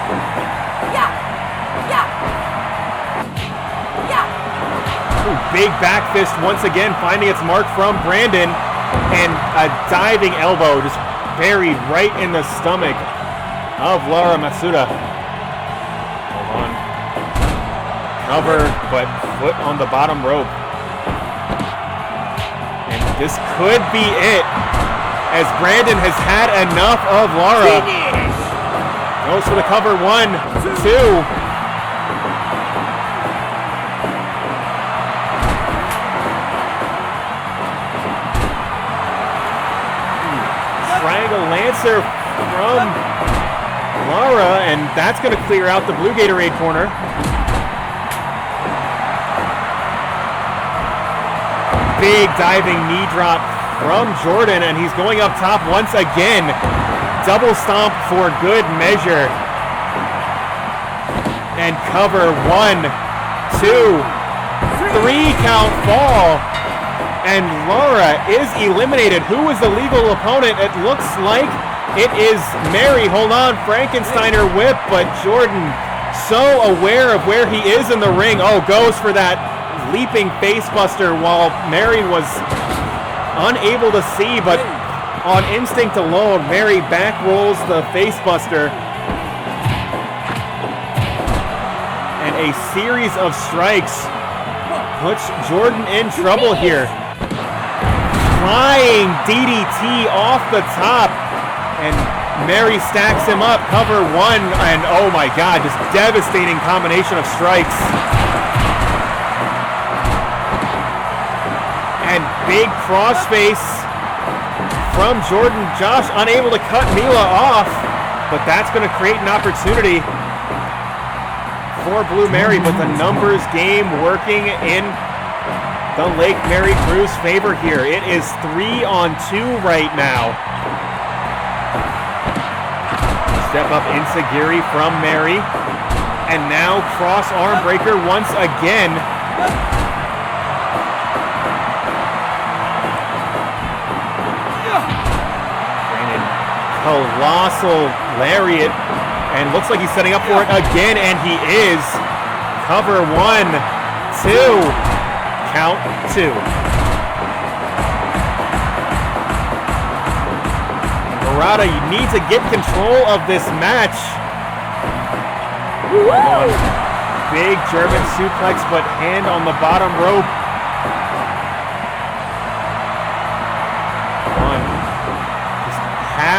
Ooh, big back fist once again, finding its mark from Brandon. And a diving elbow just buried right in the stomach of Laura Matsuda. Hold on. Cover, but foot on the bottom rope. And this could be it, as Brandon has had enough of Laura. Goes for the cover. 1, 2. Triangle Lancer from Laura, and that's going to clear out the blue Gatorade corner. Big diving knee drop from Jordan, and he's going up top once again. Double stomp for good measure. And cover. 1, 2, 3 count fall. And Laura is eliminated. Who is the legal opponent? It looks like it is Mary. Hold on, Frankensteiner whip, but Jordan so aware of where he is in the ring. Oh, goes for that leaping facebuster while Mary was unable to see, but on instinct alone, Mary back rolls the facebuster. And a series of strikes puts Jordan in trouble here. Flying DDT off the top, and Mary stacks him up. Cover 1, and oh my God, just devastating combination of strikes. And big crossface from Jordan. Josh unable to cut Mila off, but that's going to create an opportunity for Blue Mary, but the numbers game working in the Lake Mary Crew's favor here. It is 3-on-2 right now. Step up enziguri from Mary. And now cross arm breaker once again. Brandon, colossal lariat. And looks like he's setting up for it again, and he is. Cover 1, 2. Count 2. Murata, you need to get control of this match. Big German suplex, but hand on the bottom rope.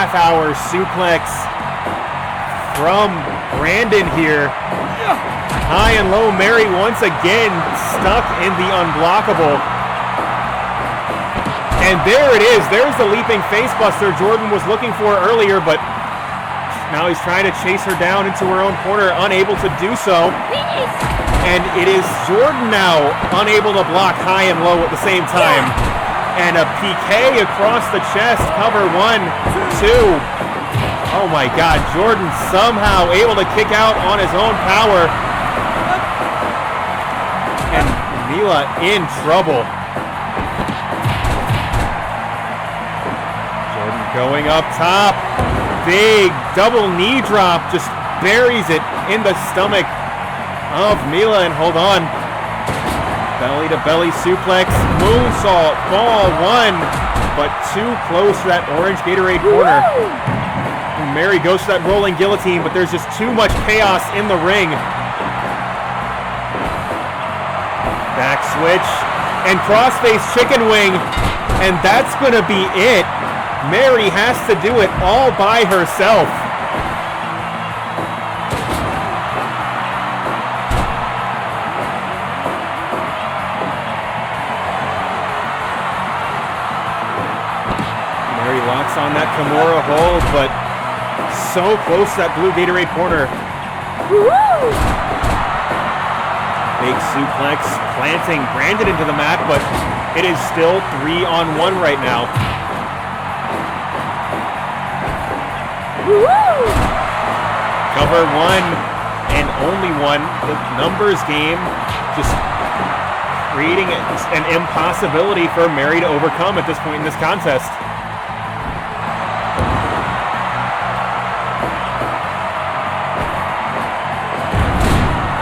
half-hour suplex from Brandon here. High and low, Mary once again stuck in the unblockable. And there it is. There's the leaping facebuster Jordan was looking for earlier, but now he's trying to chase her down into her own corner, unable to do so. And it is Jordan now unable to block high and low at the same time. And a PK across the chest, cover 1, 2. Oh my God, Jordan somehow able to kick out on his own power. And Mila in trouble. Jordan going up top. Big double knee drop, just buries it in the stomach of Mila, and hold on. Belly to belly suplex, moonsault, fall 1, but too close to that orange Gatorade corner. And Mary goes to that rolling guillotine, but there's just too much chaos in the ring. Back switch, and crossface chicken wing, and that's gonna be it. Mary has to do it all by herself. Mary locks on that Kimura hold, but so close to that blue Gatorade corner. Big suplex, planting Brandon into the mat, but it is still 3-on-1 right now. Cover 1 and only 1. The numbers game just creating an impossibility for Mary to overcome at this point in this contest.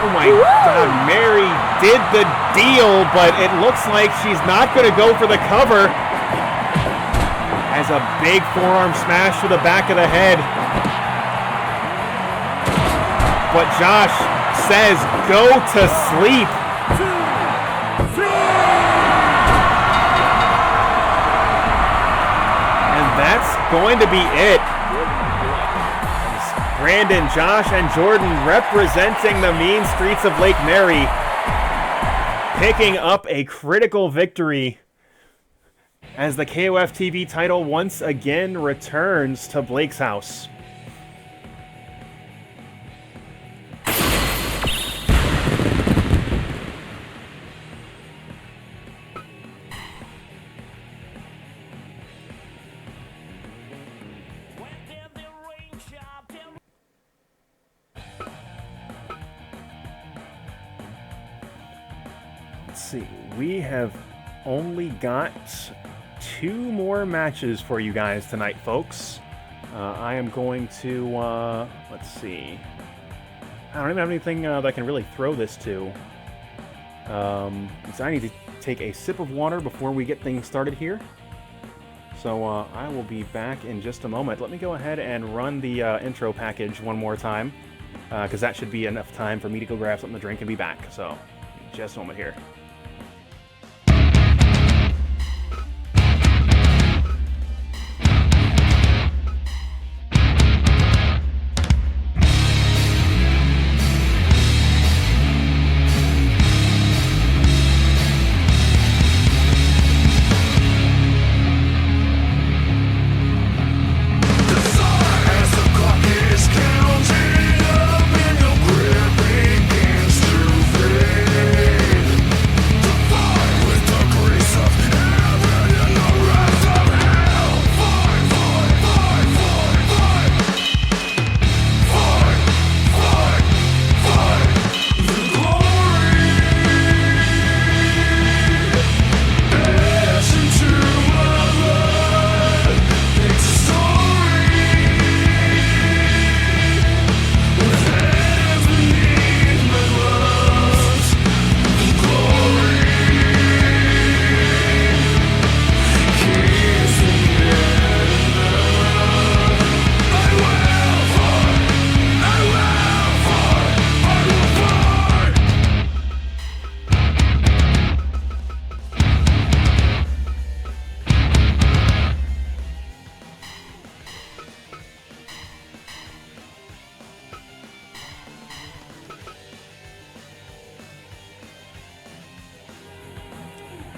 Oh my God, Mary did the deal, but it looks like she's not going to go for the cover. Has a big forearm smash to the back of the head. But Josh says, go to sleep. 2, 3. And that's going to be it. Brandon, Josh, and Jordan representing the mean streets of Lake Mary, picking up a critical victory as the KOF TV title once again returns to Blake's house. Let's see, we have only got 2 more matches for you guys tonight, folks. I am going to, let's see. I don't even have anything that I can really throw this to. So I need to take a sip of water before we get things started here. So I will be back in just a moment. Let me go ahead and run the intro package one more time, because that should be enough time for me to go grab something to drink and be back. So just a moment here.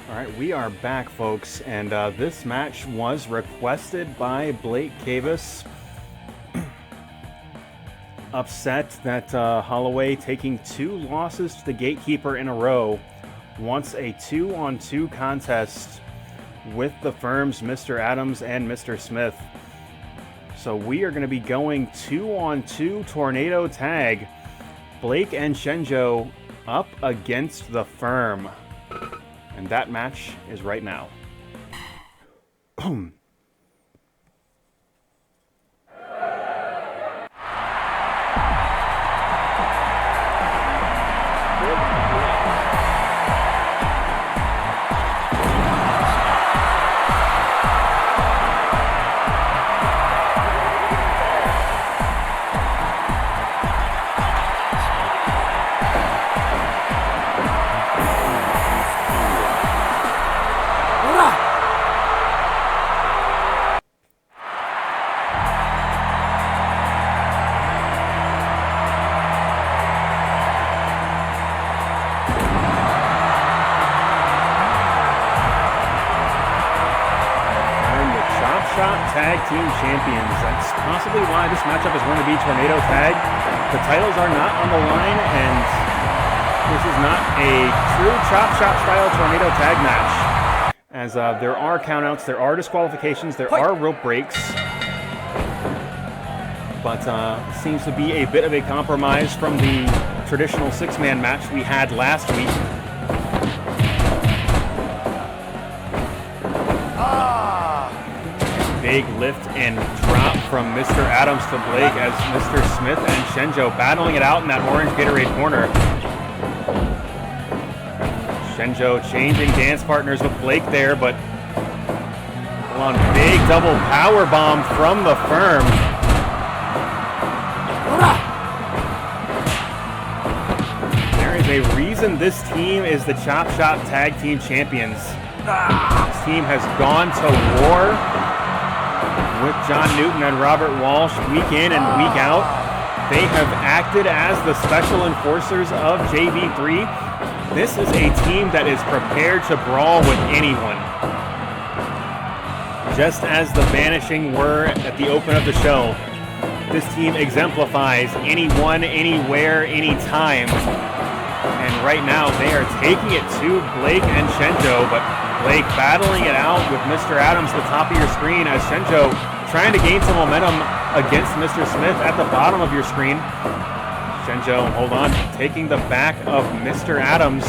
All right, we are back, folks, and this match was requested by Blake Cabus. Upset that Holloway, taking 2 losses to the Gatekeeper in a row, wants a 2-on-2 contest with the firms Mr. Adams and Mr. Smith. So we are going to be going 2-on-2 tornado tag. Blake and Shenjo up against the firm. And that match is right now. Tag team champions. That's possibly why this matchup is going to be Tornado Tag. The titles are not on the line, and this is not a true chop shop style Tornado Tag match. As there are countouts, there are disqualifications, there are rope breaks. But seems to be a bit of a compromise from the traditional 6-man match we had last week. Big lift and drop from Mr. Adams to Blake as Mr. Smith and Shenjo battling it out in that orange Gatorade corner. Shenjo changing dance partners with Blake there, but on big double power bomb from the firm. There is a reason this team is the Chop Shop Tag Team Champions. This team has gone to war with John Newton and Robert Walsh week in and week out. They have acted as the special enforcers of JV3. This is a team that is prepared to brawl with anyone. Just as the Vanishing were at the open of the show, this team exemplifies anyone, anywhere, anytime. And right now they are taking it to Blake and Shenjo, but Blake battling it out with Mr. Adams at the top of your screen as Shenjo trying to gain some momentum against Mr. Smith at the bottom of your screen. Shenjo, hold on, taking the back of Mr. Adams.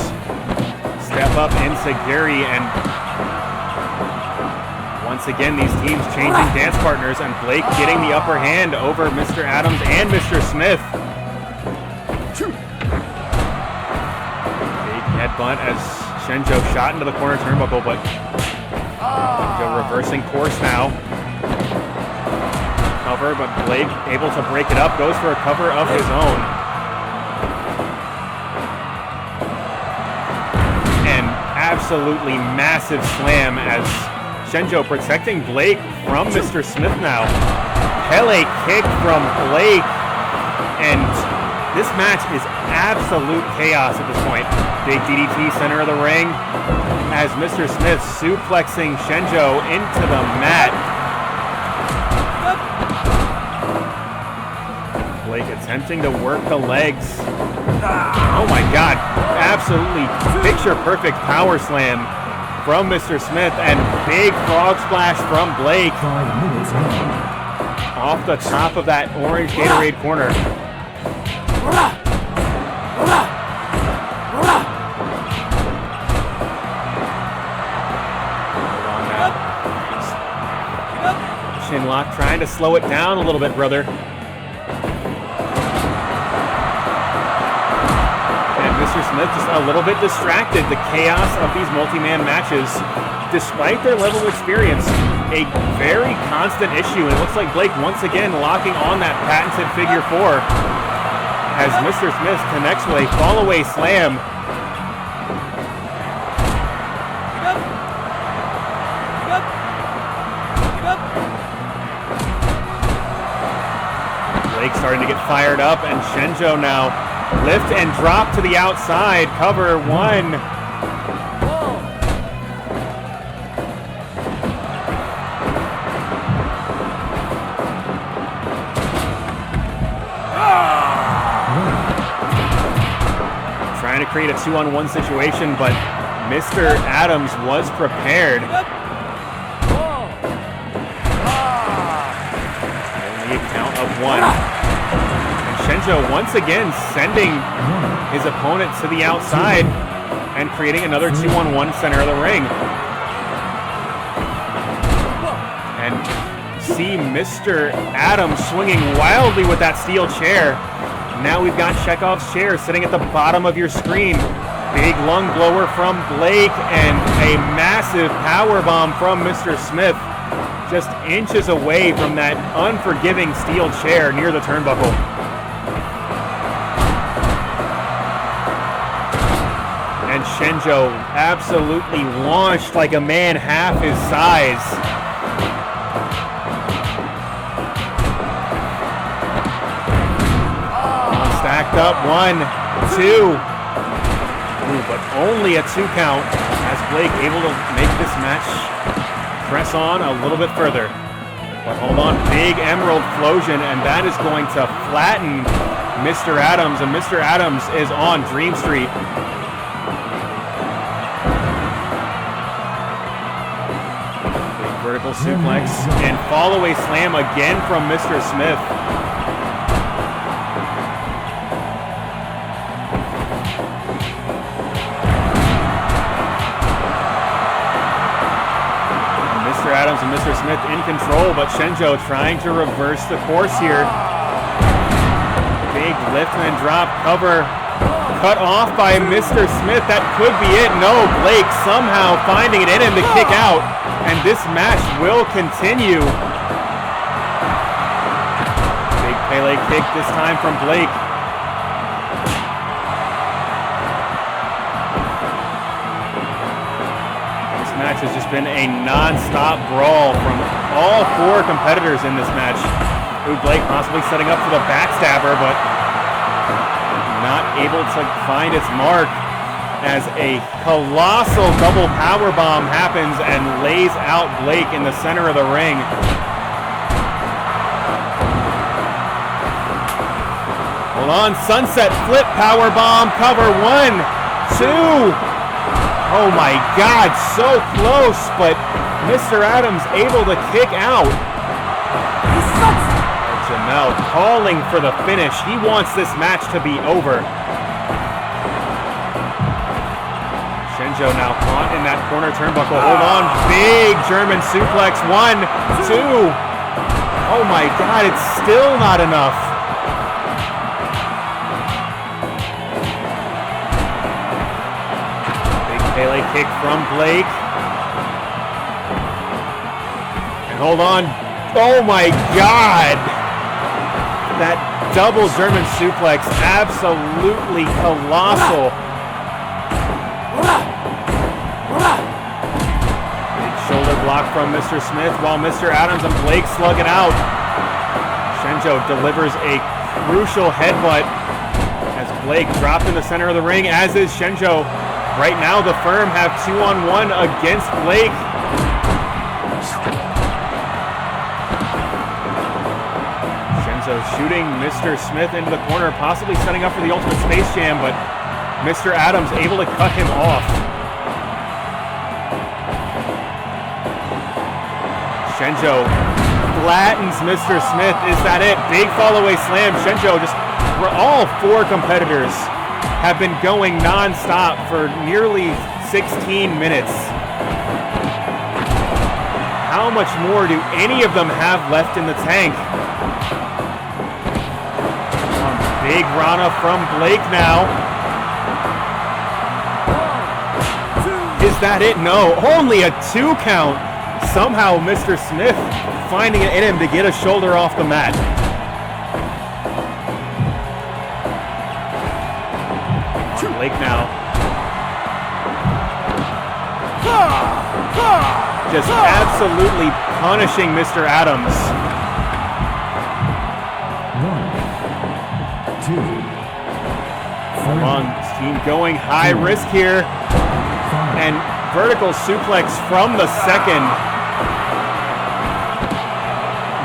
Step up into Gary, and once again these teams changing dance partners, and Blake getting the upper hand over Mr. Adams and Mr. Smith. Big headbutt as Shenjo shot into the corner turnbuckle, but Shenjo reversing course now. Cover, but Blake able to break it up, goes for a cover of his own. And absolutely massive slam as Shenjo protecting Blake from Mr. Smith now. Pele kick from Blake, and this match is absolute chaos at this point. Big DDT center of the ring as Mr. Smith suplexing Shenjo into the mat. Blake attempting to work the legs. Oh my God, absolutely picture perfect power slam from Mr. Smith, and big frog splash from Blake. 5 minutes left. Off the top of that orange Gatorade corner. Chinlock trying to slow it down a little bit, brother. And Mr. Smith just a little bit distracted. The chaos of these multi-man matches, despite their level of experience, a very constant issue. And it looks like Blake once again locking on that patented figure 4 as Mr. Smith connects with a fall-away slam. Blake starting to get fired up, and Shenjo now lift and drop to the outside. Cover 1. create a 2-on-1 situation, but Mr. Adams was prepared. Only a count of 1. And Shenjo once again sending his opponent to the outside and creating another 2-on-1 center of the ring. And see Mr. Adams swinging wildly with that steel chair. Now we've got Chekhov's chair sitting at the bottom of your screen. Big lung blower from Blake and a massive power bomb from Mr. Smith. Just inches away from that unforgiving steel chair near the turnbuckle. And Shenjo absolutely launched like a man half his size. Stacked up, 1, 2. Ooh, but only a 2 count as Blake able to make this match press on a little bit further. But hold on, big Emerald Flosion, and that is going to flatten Mr. Adams, and Mr. Adams is on Dream Street. Big vertical suplex and fall-away slam again from Mr. Smith. Adams and Mr. Smith in control, but Shenjo trying to reverse the course here. Big lift and then drop cover. Cut off by Mr. Smith. That could be it. No, Blake somehow finding it in him to kick out. And this match will continue. Big Pele kick this time from Blake. Match has just been a non-stop brawl from all 4 competitors in this match. Ooh, Blake possibly setting up for the backstabber, but not able to find its mark as a colossal double power bomb happens and lays out Blake in the center of the ring. Hold on, sunset flip power bomb cover, 1, 2. Oh my God, so close, but Mr. Adams able to kick out. Jamel calling for the finish. He wants this match to be over. Shenjo now caught in that corner turnbuckle. Hold on, big German suplex, 1, 2. Oh my God, it's still not enough. Pele kick from Blake. And hold on. Oh my God! That double German suplex, absolutely colossal. Big shoulder block from Mr. Smith while Mr. Adams and Blake slug it out. Shenjo delivers a crucial headbutt as Blake dropped in the center of the ring, as is Shenjo. Right now, the Firm have 2-on-1 against Blake. Shenjo shooting Mr. Smith into the corner, possibly setting up for the Ultimate Space Jam, but Mr. Adams able to cut him off. Shenjo flattens Mr. Smith. Is that it? Big fall-away slam. Shenjo just, all 4 competitors have been going non-stop for nearly 16 minutes. How much more do any of them have left in the tank? Big Rana from Blake now. Is that it? No, only a 2 count. Somehow Mr. Smith finding it in him to get a shoulder off the mat. Blake now. Just absolutely punishing Mr. Adams. 1, 2. Come on, team going high risk here. And vertical suplex from the second.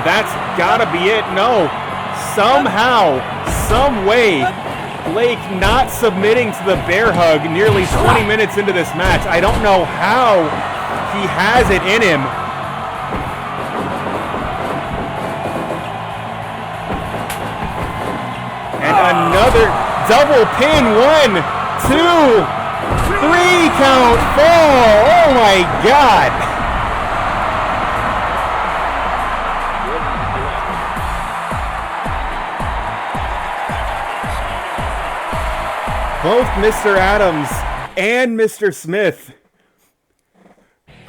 That's gotta be it. No, somehow, some way, Blake not submitting to the bear hug nearly 20 minutes into this match. I don't know how he has it in him. And another double pin. 1, 2, 3 count fall. Oh my God. Both Mr. Adams and Mr. Smith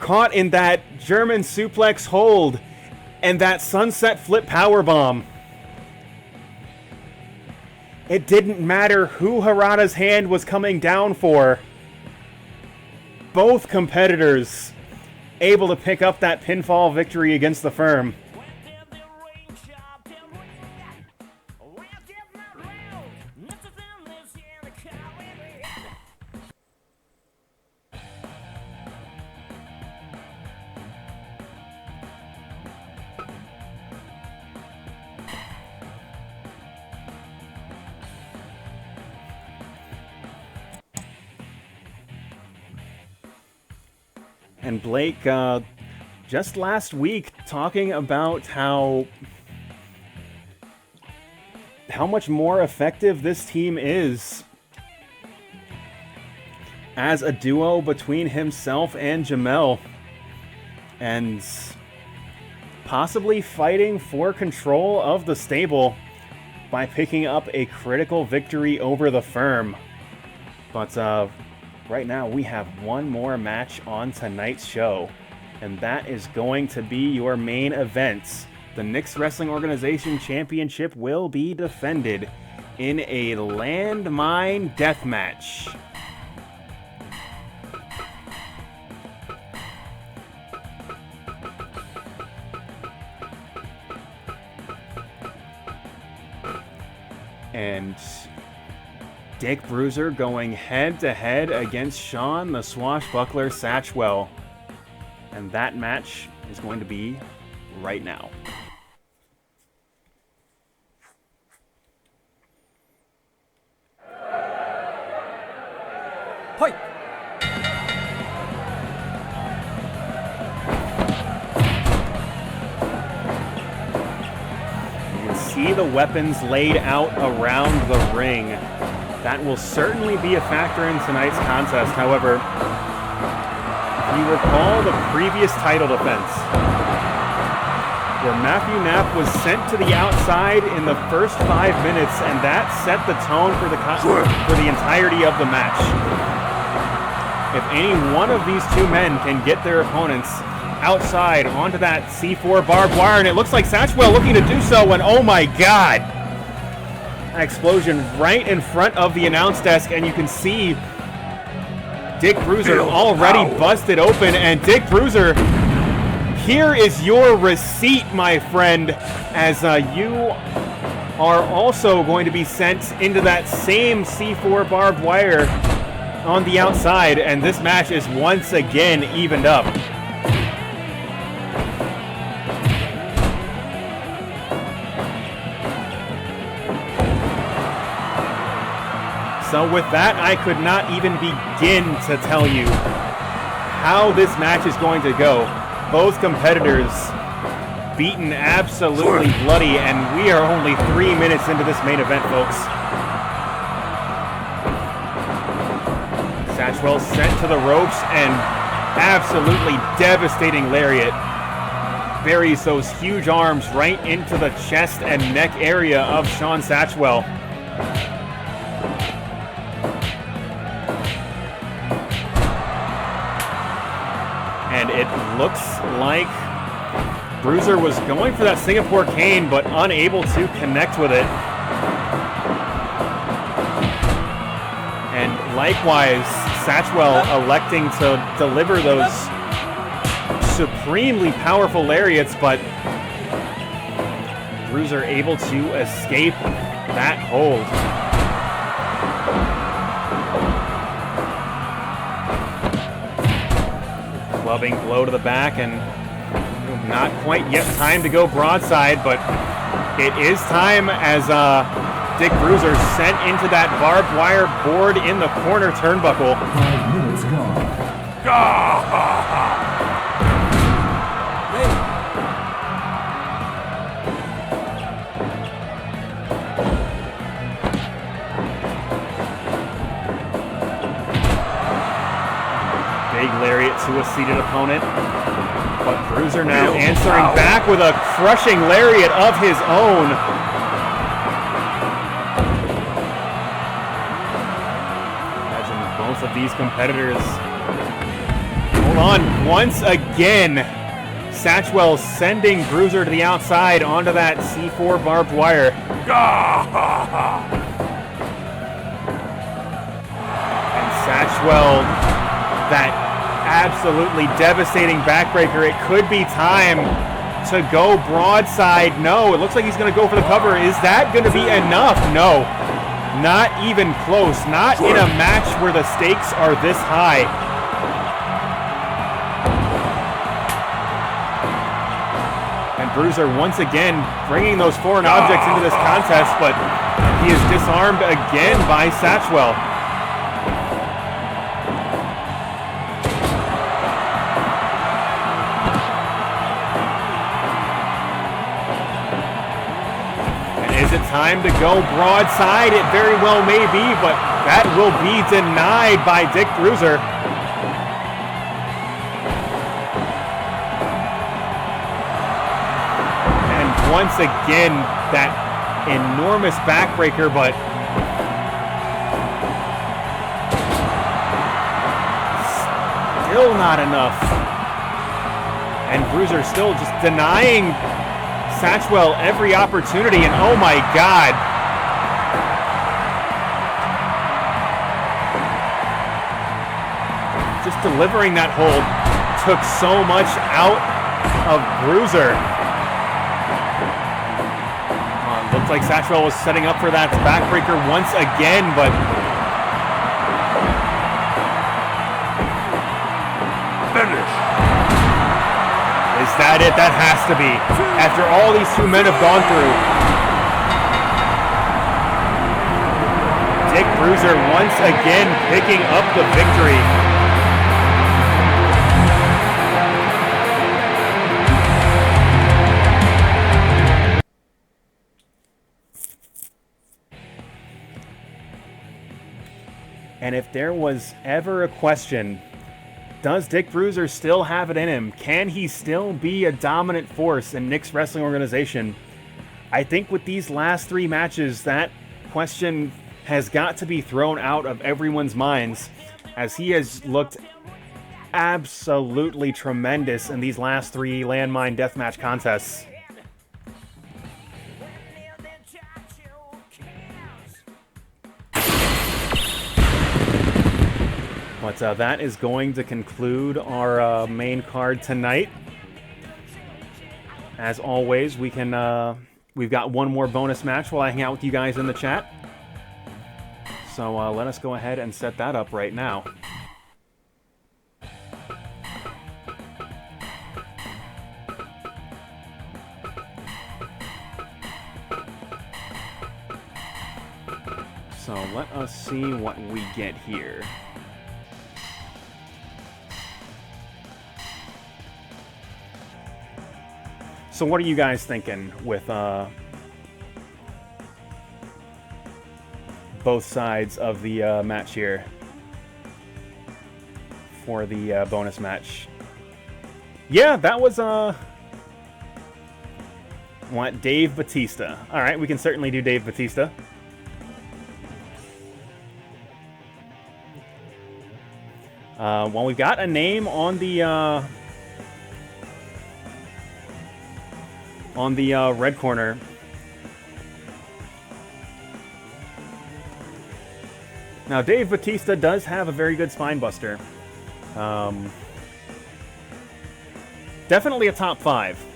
caught in that German suplex hold and that sunset flip powerbomb. It didn't matter who Harada's hand was coming down for. Both competitors able to pick up that pinfall victory against the firm. And Blake, just last week, talking about how much more effective this team is as a duo between himself and Jamel, and possibly fighting for control of the stable by picking up a critical victory over the firm. But right now, we have one more match on tonight's show, and that is going to be your main event. The Knicks Wrestling Organization Championship will be defended in a Landmine Deathmatch. And Dick Bruiser going head-to-head against Shawn the Swashbuckler Satchwell. And that match is going to be right now. Fight! You can see the weapons laid out around the ring. That will certainly be a factor in tonight's contest. However, if you recall the previous title defense, where Knapp was sent to the outside in the first 5 minutes, and that set the tone for the entirety of the match. If any one of these two men can get their opponents outside onto that C4 barbed wire, and it looks like Satchwell looking to do so, and oh my God! An explosion right in front of the announce desk, and you can see Dick Bruiser already busted open, and Dick Bruiser, here is your receipt, my friend, as you are also going to be sent into that same C4 barbed wire on the outside, and this match is once again evened up. So with that, I could not even begin to tell you how this match is going to go. Both competitors beaten absolutely bloody, and we are only 3 minutes into this main event, folks. Satchwell sent to the ropes, and absolutely devastating lariat buries those huge arms right into the chest and neck area of Shawn Satchwell. And it looks like Bruiser was going for that Singapore cane, but unable to connect with it. And likewise, Satchwell electing to deliver those supremely powerful lariats, but Bruiser able to escape that hold. Clubbing blow to the back, and not quite yet time to go broadside, but it is time as Dick Bruiser sent into that barbed wire board in the corner turnbuckle. 5 minutes gone. Big lariat to a seated opponent. But Bruiser now answering back with a crushing lariat of his own. Imagine both of these competitors. Hold on, once again. Satchwell sending Bruiser to the outside onto that C4 barbed wire. And Satchwell, that absolutely devastating backbreaker. It could be time to go broadside. No, it looks like he's going to go for the cover. Is that going to be enough? No, not even close. Not in a match where the stakes are this high. And Bruiser once again bringing those foreign objects into this contest, but he is disarmed again by Satchwell. Is it time to go broadside? It very well may be, but that will be denied by Dick Bruiser. And once again, that enormous backbreaker, but still not enough. And Bruiser still just denying Satchwell every opportunity, and oh my God. Just delivering that hold took so much out of Bruiser. Looked like Satchwell was setting up for that backbreaker once again, but Finish. is that it? That has to be. After all these two men have gone through. Dick Bruiser once again picking up the victory. And if there was ever a question, does Dick Bruiser still have it in him? Can he still be a dominant force in Nick's wrestling organization? I think with these last 3 matches, that question has got to be thrown out of everyone's minds, as he has looked absolutely tremendous in these last 3 Landmine Deathmatch contests. But that is going to conclude our main card tonight. As always, we've got one more bonus match while I hang out with you guys in the chat. So let us go ahead and set that up right now. So let us see what we get here. So what are you guys thinking with both sides of the match here for the bonus match? Yeah, that was what, Dave Batista. All right, we can certainly do Dave Batista. Well, we've got a name on the red corner. Now, Dave Batista does have a very good spine buster. Definitely a top 5.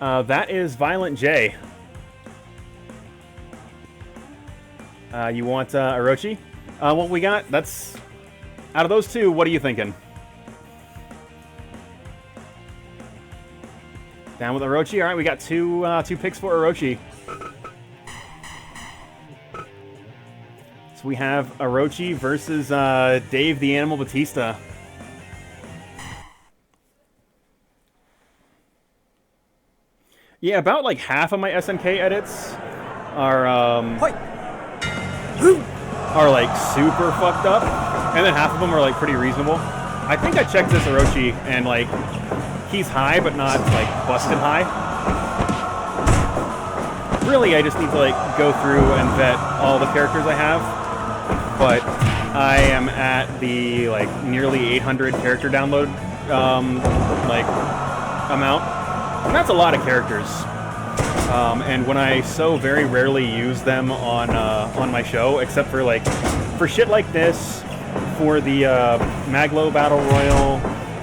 That is Violent J. You want Orochi? Well, we got, that's, out of those two, what are you thinking? Down with Orochi? Alright, we got two picks for Orochi. So we have Orochi versus Dave the Animal Batista. Yeah, about like half of my SNK edits are like super fucked up, and then half of them are like pretty reasonable. I think I checked this Orochi, and like he's high, but not like busted high. Really, I just need to like go through and vet all the characters I have, but I am at the like nearly 800 character download like amount, and that's a lot of characters. And when I so very rarely use them on my show, except for like for shit like this, for the Maglo Battle Royal,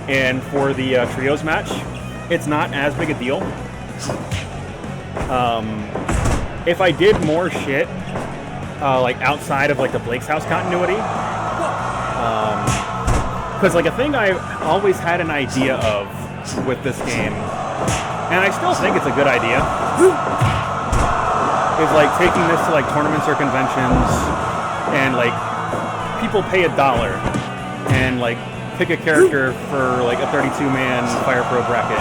and for the Trios match, it's not as big a deal. If I did more shit like outside of like the Blake's House continuity, because like a thing I always had an idea of with this game, and I still think it's a good idea, is like taking this to like tournaments or conventions, and like people pay $1 and like pick a character for like a 32-man Fire Pro bracket,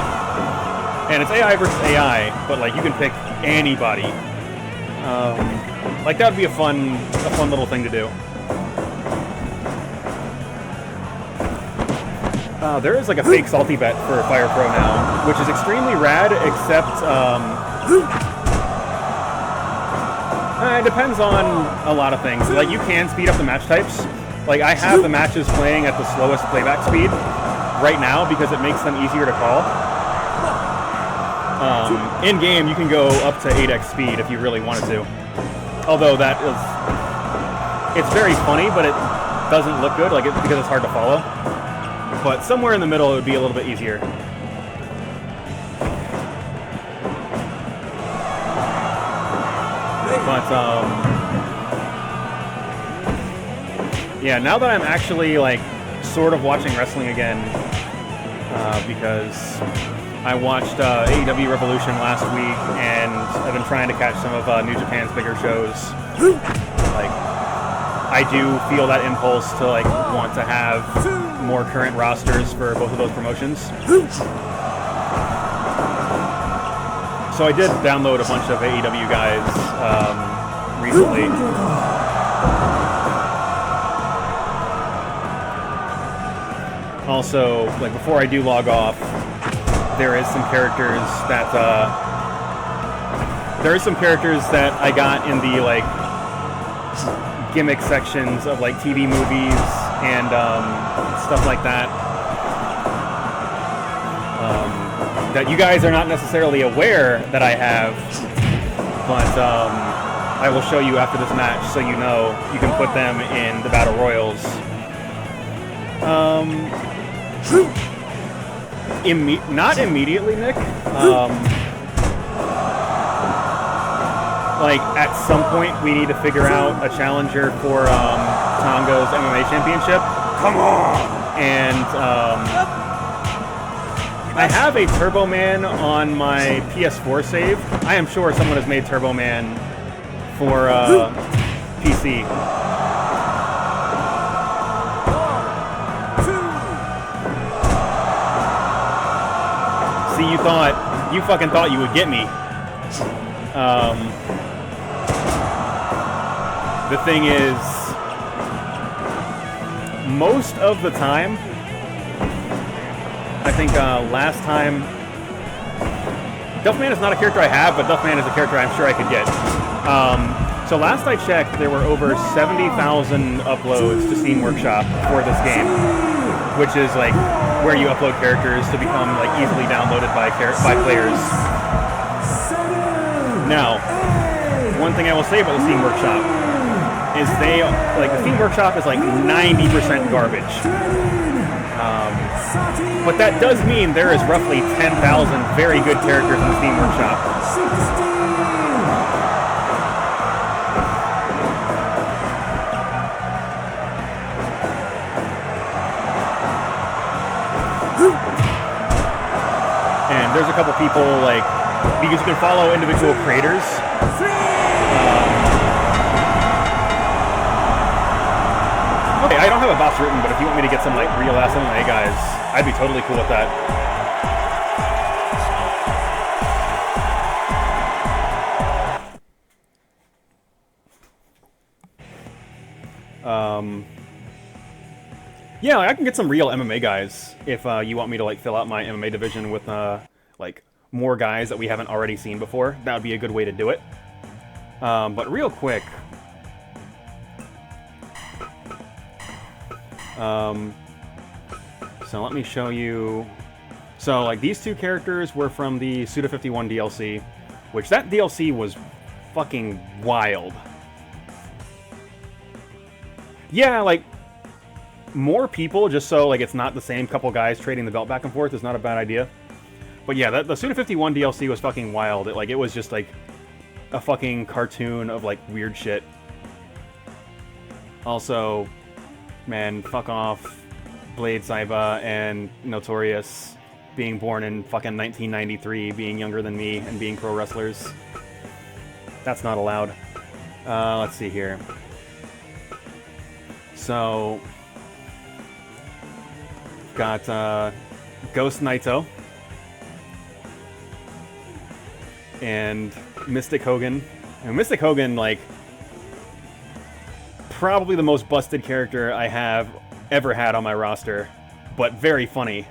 and it's AI versus AI, but like you can pick anybody. Like that would be a fun little thing to do. There is like a fake salty bet for Fire Pro now, which is extremely rad, except it depends on a lot of things. Like you can speed up the match types. Like I have the matches playing at the slowest playback speed right now because it makes them easier to call. In game, you can go up to 8x speed if you really wanted to. Although that is, it's very funny, but it doesn't look good, like because it's hard to follow. But somewhere in the middle, it would be a little bit easier. But yeah, now that I'm actually like sort of watching wrestling again, because I watched AEW Revolution last week, and I've been trying to catch some of New Japan's bigger shows. Like, I do feel that impulse to like want to have more current rosters for both of those promotions. So I did download a bunch of AEW guys recently. Also, like before I do log off, there is some characters that I got in the like gimmick sections of like TV movies and stuff like that. That you guys are not necessarily aware that I have, but I will show you after this match so you know you can put them in the Battle Royals. Not immediately, Nick. Like, at some point, we need to figure out a challenger for Tonga's MMA Championship. Come on! And I have a Turbo Man on my PS4 save. I am sure someone has made Turbo Man for PC. See, you fucking thought you would get me. The thing is, most of the time, I think last time, Duffman is not a character I have, but Duffman is a character I'm sure I could get. So last I checked, there were over 70,000 uploads to Steam Workshop for this game, which is like where you upload characters to become like easily downloaded by players. Now, one thing I will say about the Steam Workshop is the Steam Workshop is like 90% garbage. But that does mean there is roughly 10,000 very good characters in the Steam Workshop. 16. And there's a couple people, like, because you can follow individual creators. Okay, I don't have a boss written, but if you want me to get some, like, real-ass MMA guys, I'd be totally cool with that. Yeah, I can get some real MMA guys if you want me to, like, fill out my MMA division with, like, more guys that we haven't already seen before. That would be a good way to do it. But real quick... so let me show you... So, like, these two characters were from the Suda51 DLC, which that DLC was fucking wild. Yeah, like, more people, just so, like, it's not the same couple guys trading the belt back and forth is not a bad idea. But yeah, the Suda51 DLC was fucking wild. It was just, like, a fucking cartoon of, like, weird shit. Also... Man, fuck off, Blade Saiba and Notorious being born in fucking 1993, being younger than me, and being pro wrestlers. That's not allowed. Let's see here. So, got Ghost Naito and Mystic Hogan. And Mystic Hogan, like, probably the most busted character I have ever had on my roster, but very funny.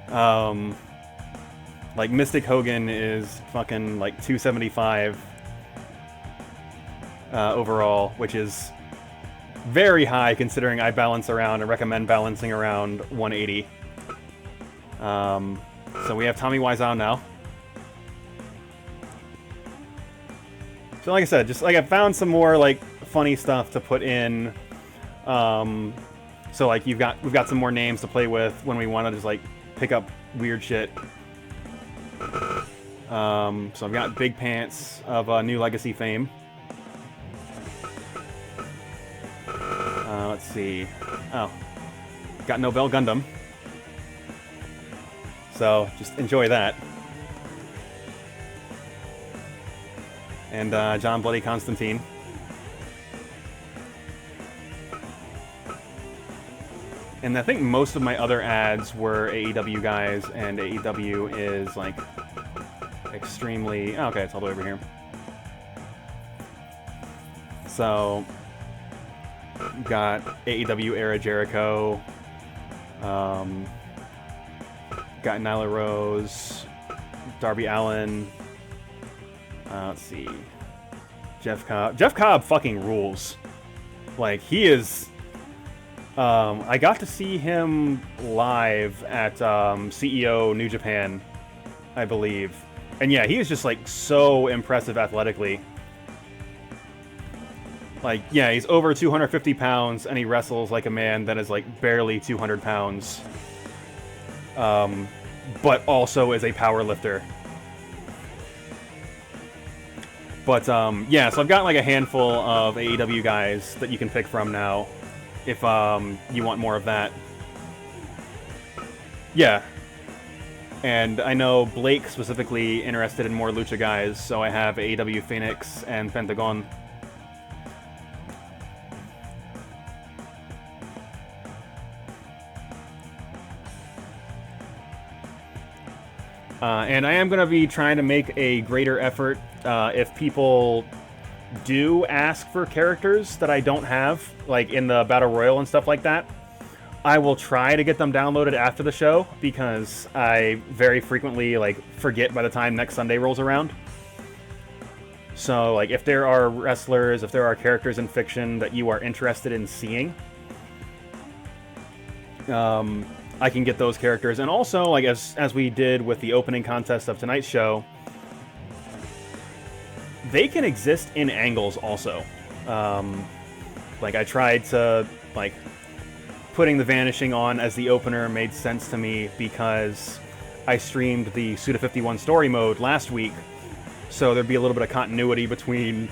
Like, Mystic Hogan is fucking, like, 275 overall, which is very high considering I balance around and recommend balancing around 180. So we have Tommy Wiseau now. So like I said, just like I found some more like funny stuff to put in. So like we've got some more names to play with when we want to just like pick up weird shit. So I've got Big Pants of New Legacy fame. Let's see. Oh, got Nobel Gundam. So just enjoy that. And John Bloody Constantine. And I think most of my other ads were AEW guys, and AEW is like extremely... Oh, okay, it's all the way over here. So, got AEW era Jericho, got Nyla Rose, Darby Allin, let's see, Jeff Cobb. Jeff Cobb fucking rules. Like, he is... I got to see him live at CEO New Japan, I believe. And yeah, he is just like so impressive athletically. Like, yeah, he's over 250 pounds and he wrestles like a man that is like barely 200 pounds. But also is a power lifter. But yeah, so I've got like a handful of AEW guys that you can pick from now. If you want more of that. Yeah. And I know Blake specifically interested in more Lucha guys, so I have AEW Phoenix and Pentagon. And I am going to be trying to make a greater effort if people do ask for characters that I don't have, like in the Battle Royal and stuff like that. I will try to get them downloaded after the show, because I very frequently like forget by the time next Sunday rolls around. So like if there are wrestlers, if there are characters in fiction that you are interested in seeing, I can get those characters. And also, like as we did with the opening contest of tonight's show, they can exist in angles also. Like I tried to like putting the Vanishing on as the opener made sense to me because I streamed the Suda51 story mode last week, so there'd be a little bit of continuity between,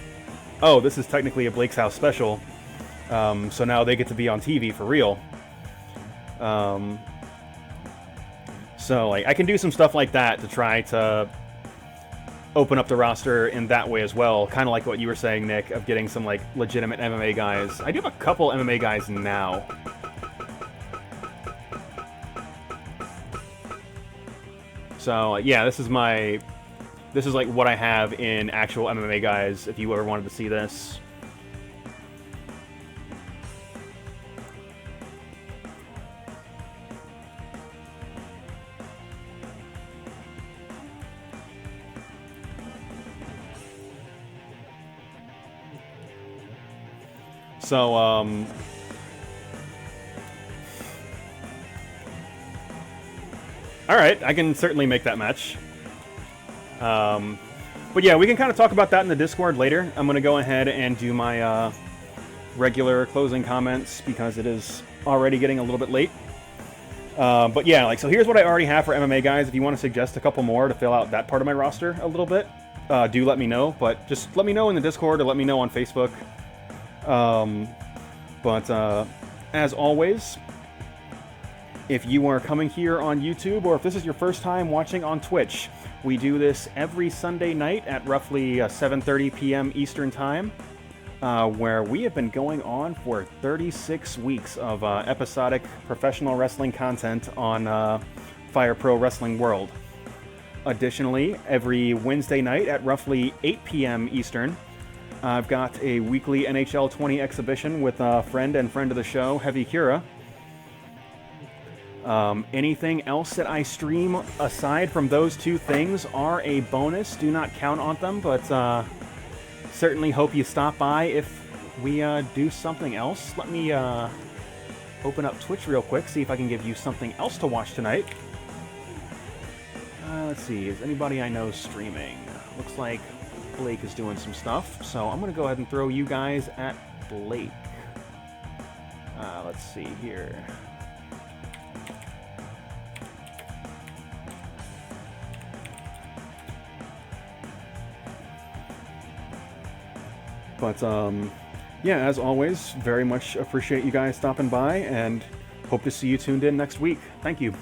oh, this is technically a Blake's House special, so now they get to be on TV for real. So like, I can do some stuff like that to try to open up the roster in that way as well, kind of like what you were saying, Nick, of getting some like legitimate MMA guys. I do have a couple MMA guys now. So yeah, this is like what I have in actual MMA guys, if you ever wanted to see this. So, alright, I can certainly make that match. But yeah, we can kind of talk about that in the Discord later. I'm going to go ahead and do my regular closing comments because it is already getting a little bit late. But yeah, like, so here's what I already have for MMA guys. If you want to suggest a couple more to fill out that part of my roster a little bit, do let me know. But just let me know in the Discord or let me know on Facebook. As always, if you are coming here on YouTube or if this is your first time watching on Twitch, we do this every Sunday night at roughly 7:30 p.m. Eastern Time, where we have been going on for 36 weeks of episodic professional wrestling content on Fire Pro Wrestling World. Additionally, every Wednesday night at roughly 8 p.m. Eastern, I've got a weekly NHL 20 exhibition with a friend and friend of the show, Heavy Kira. Anything else that I stream aside from those two things are a bonus. Do not count on them, but certainly hope you stop by if we do something else. Let me open up Twitch real quick, see if I can give you something else to watch tonight. Let's see, is anybody I know streaming? Looks like Blake is doing some stuff, so I'm going to go ahead and throw you guys at Blake. Let's see here. But, yeah, as always, very much appreciate you guys stopping by, and hope to see you tuned in next week. Thank you.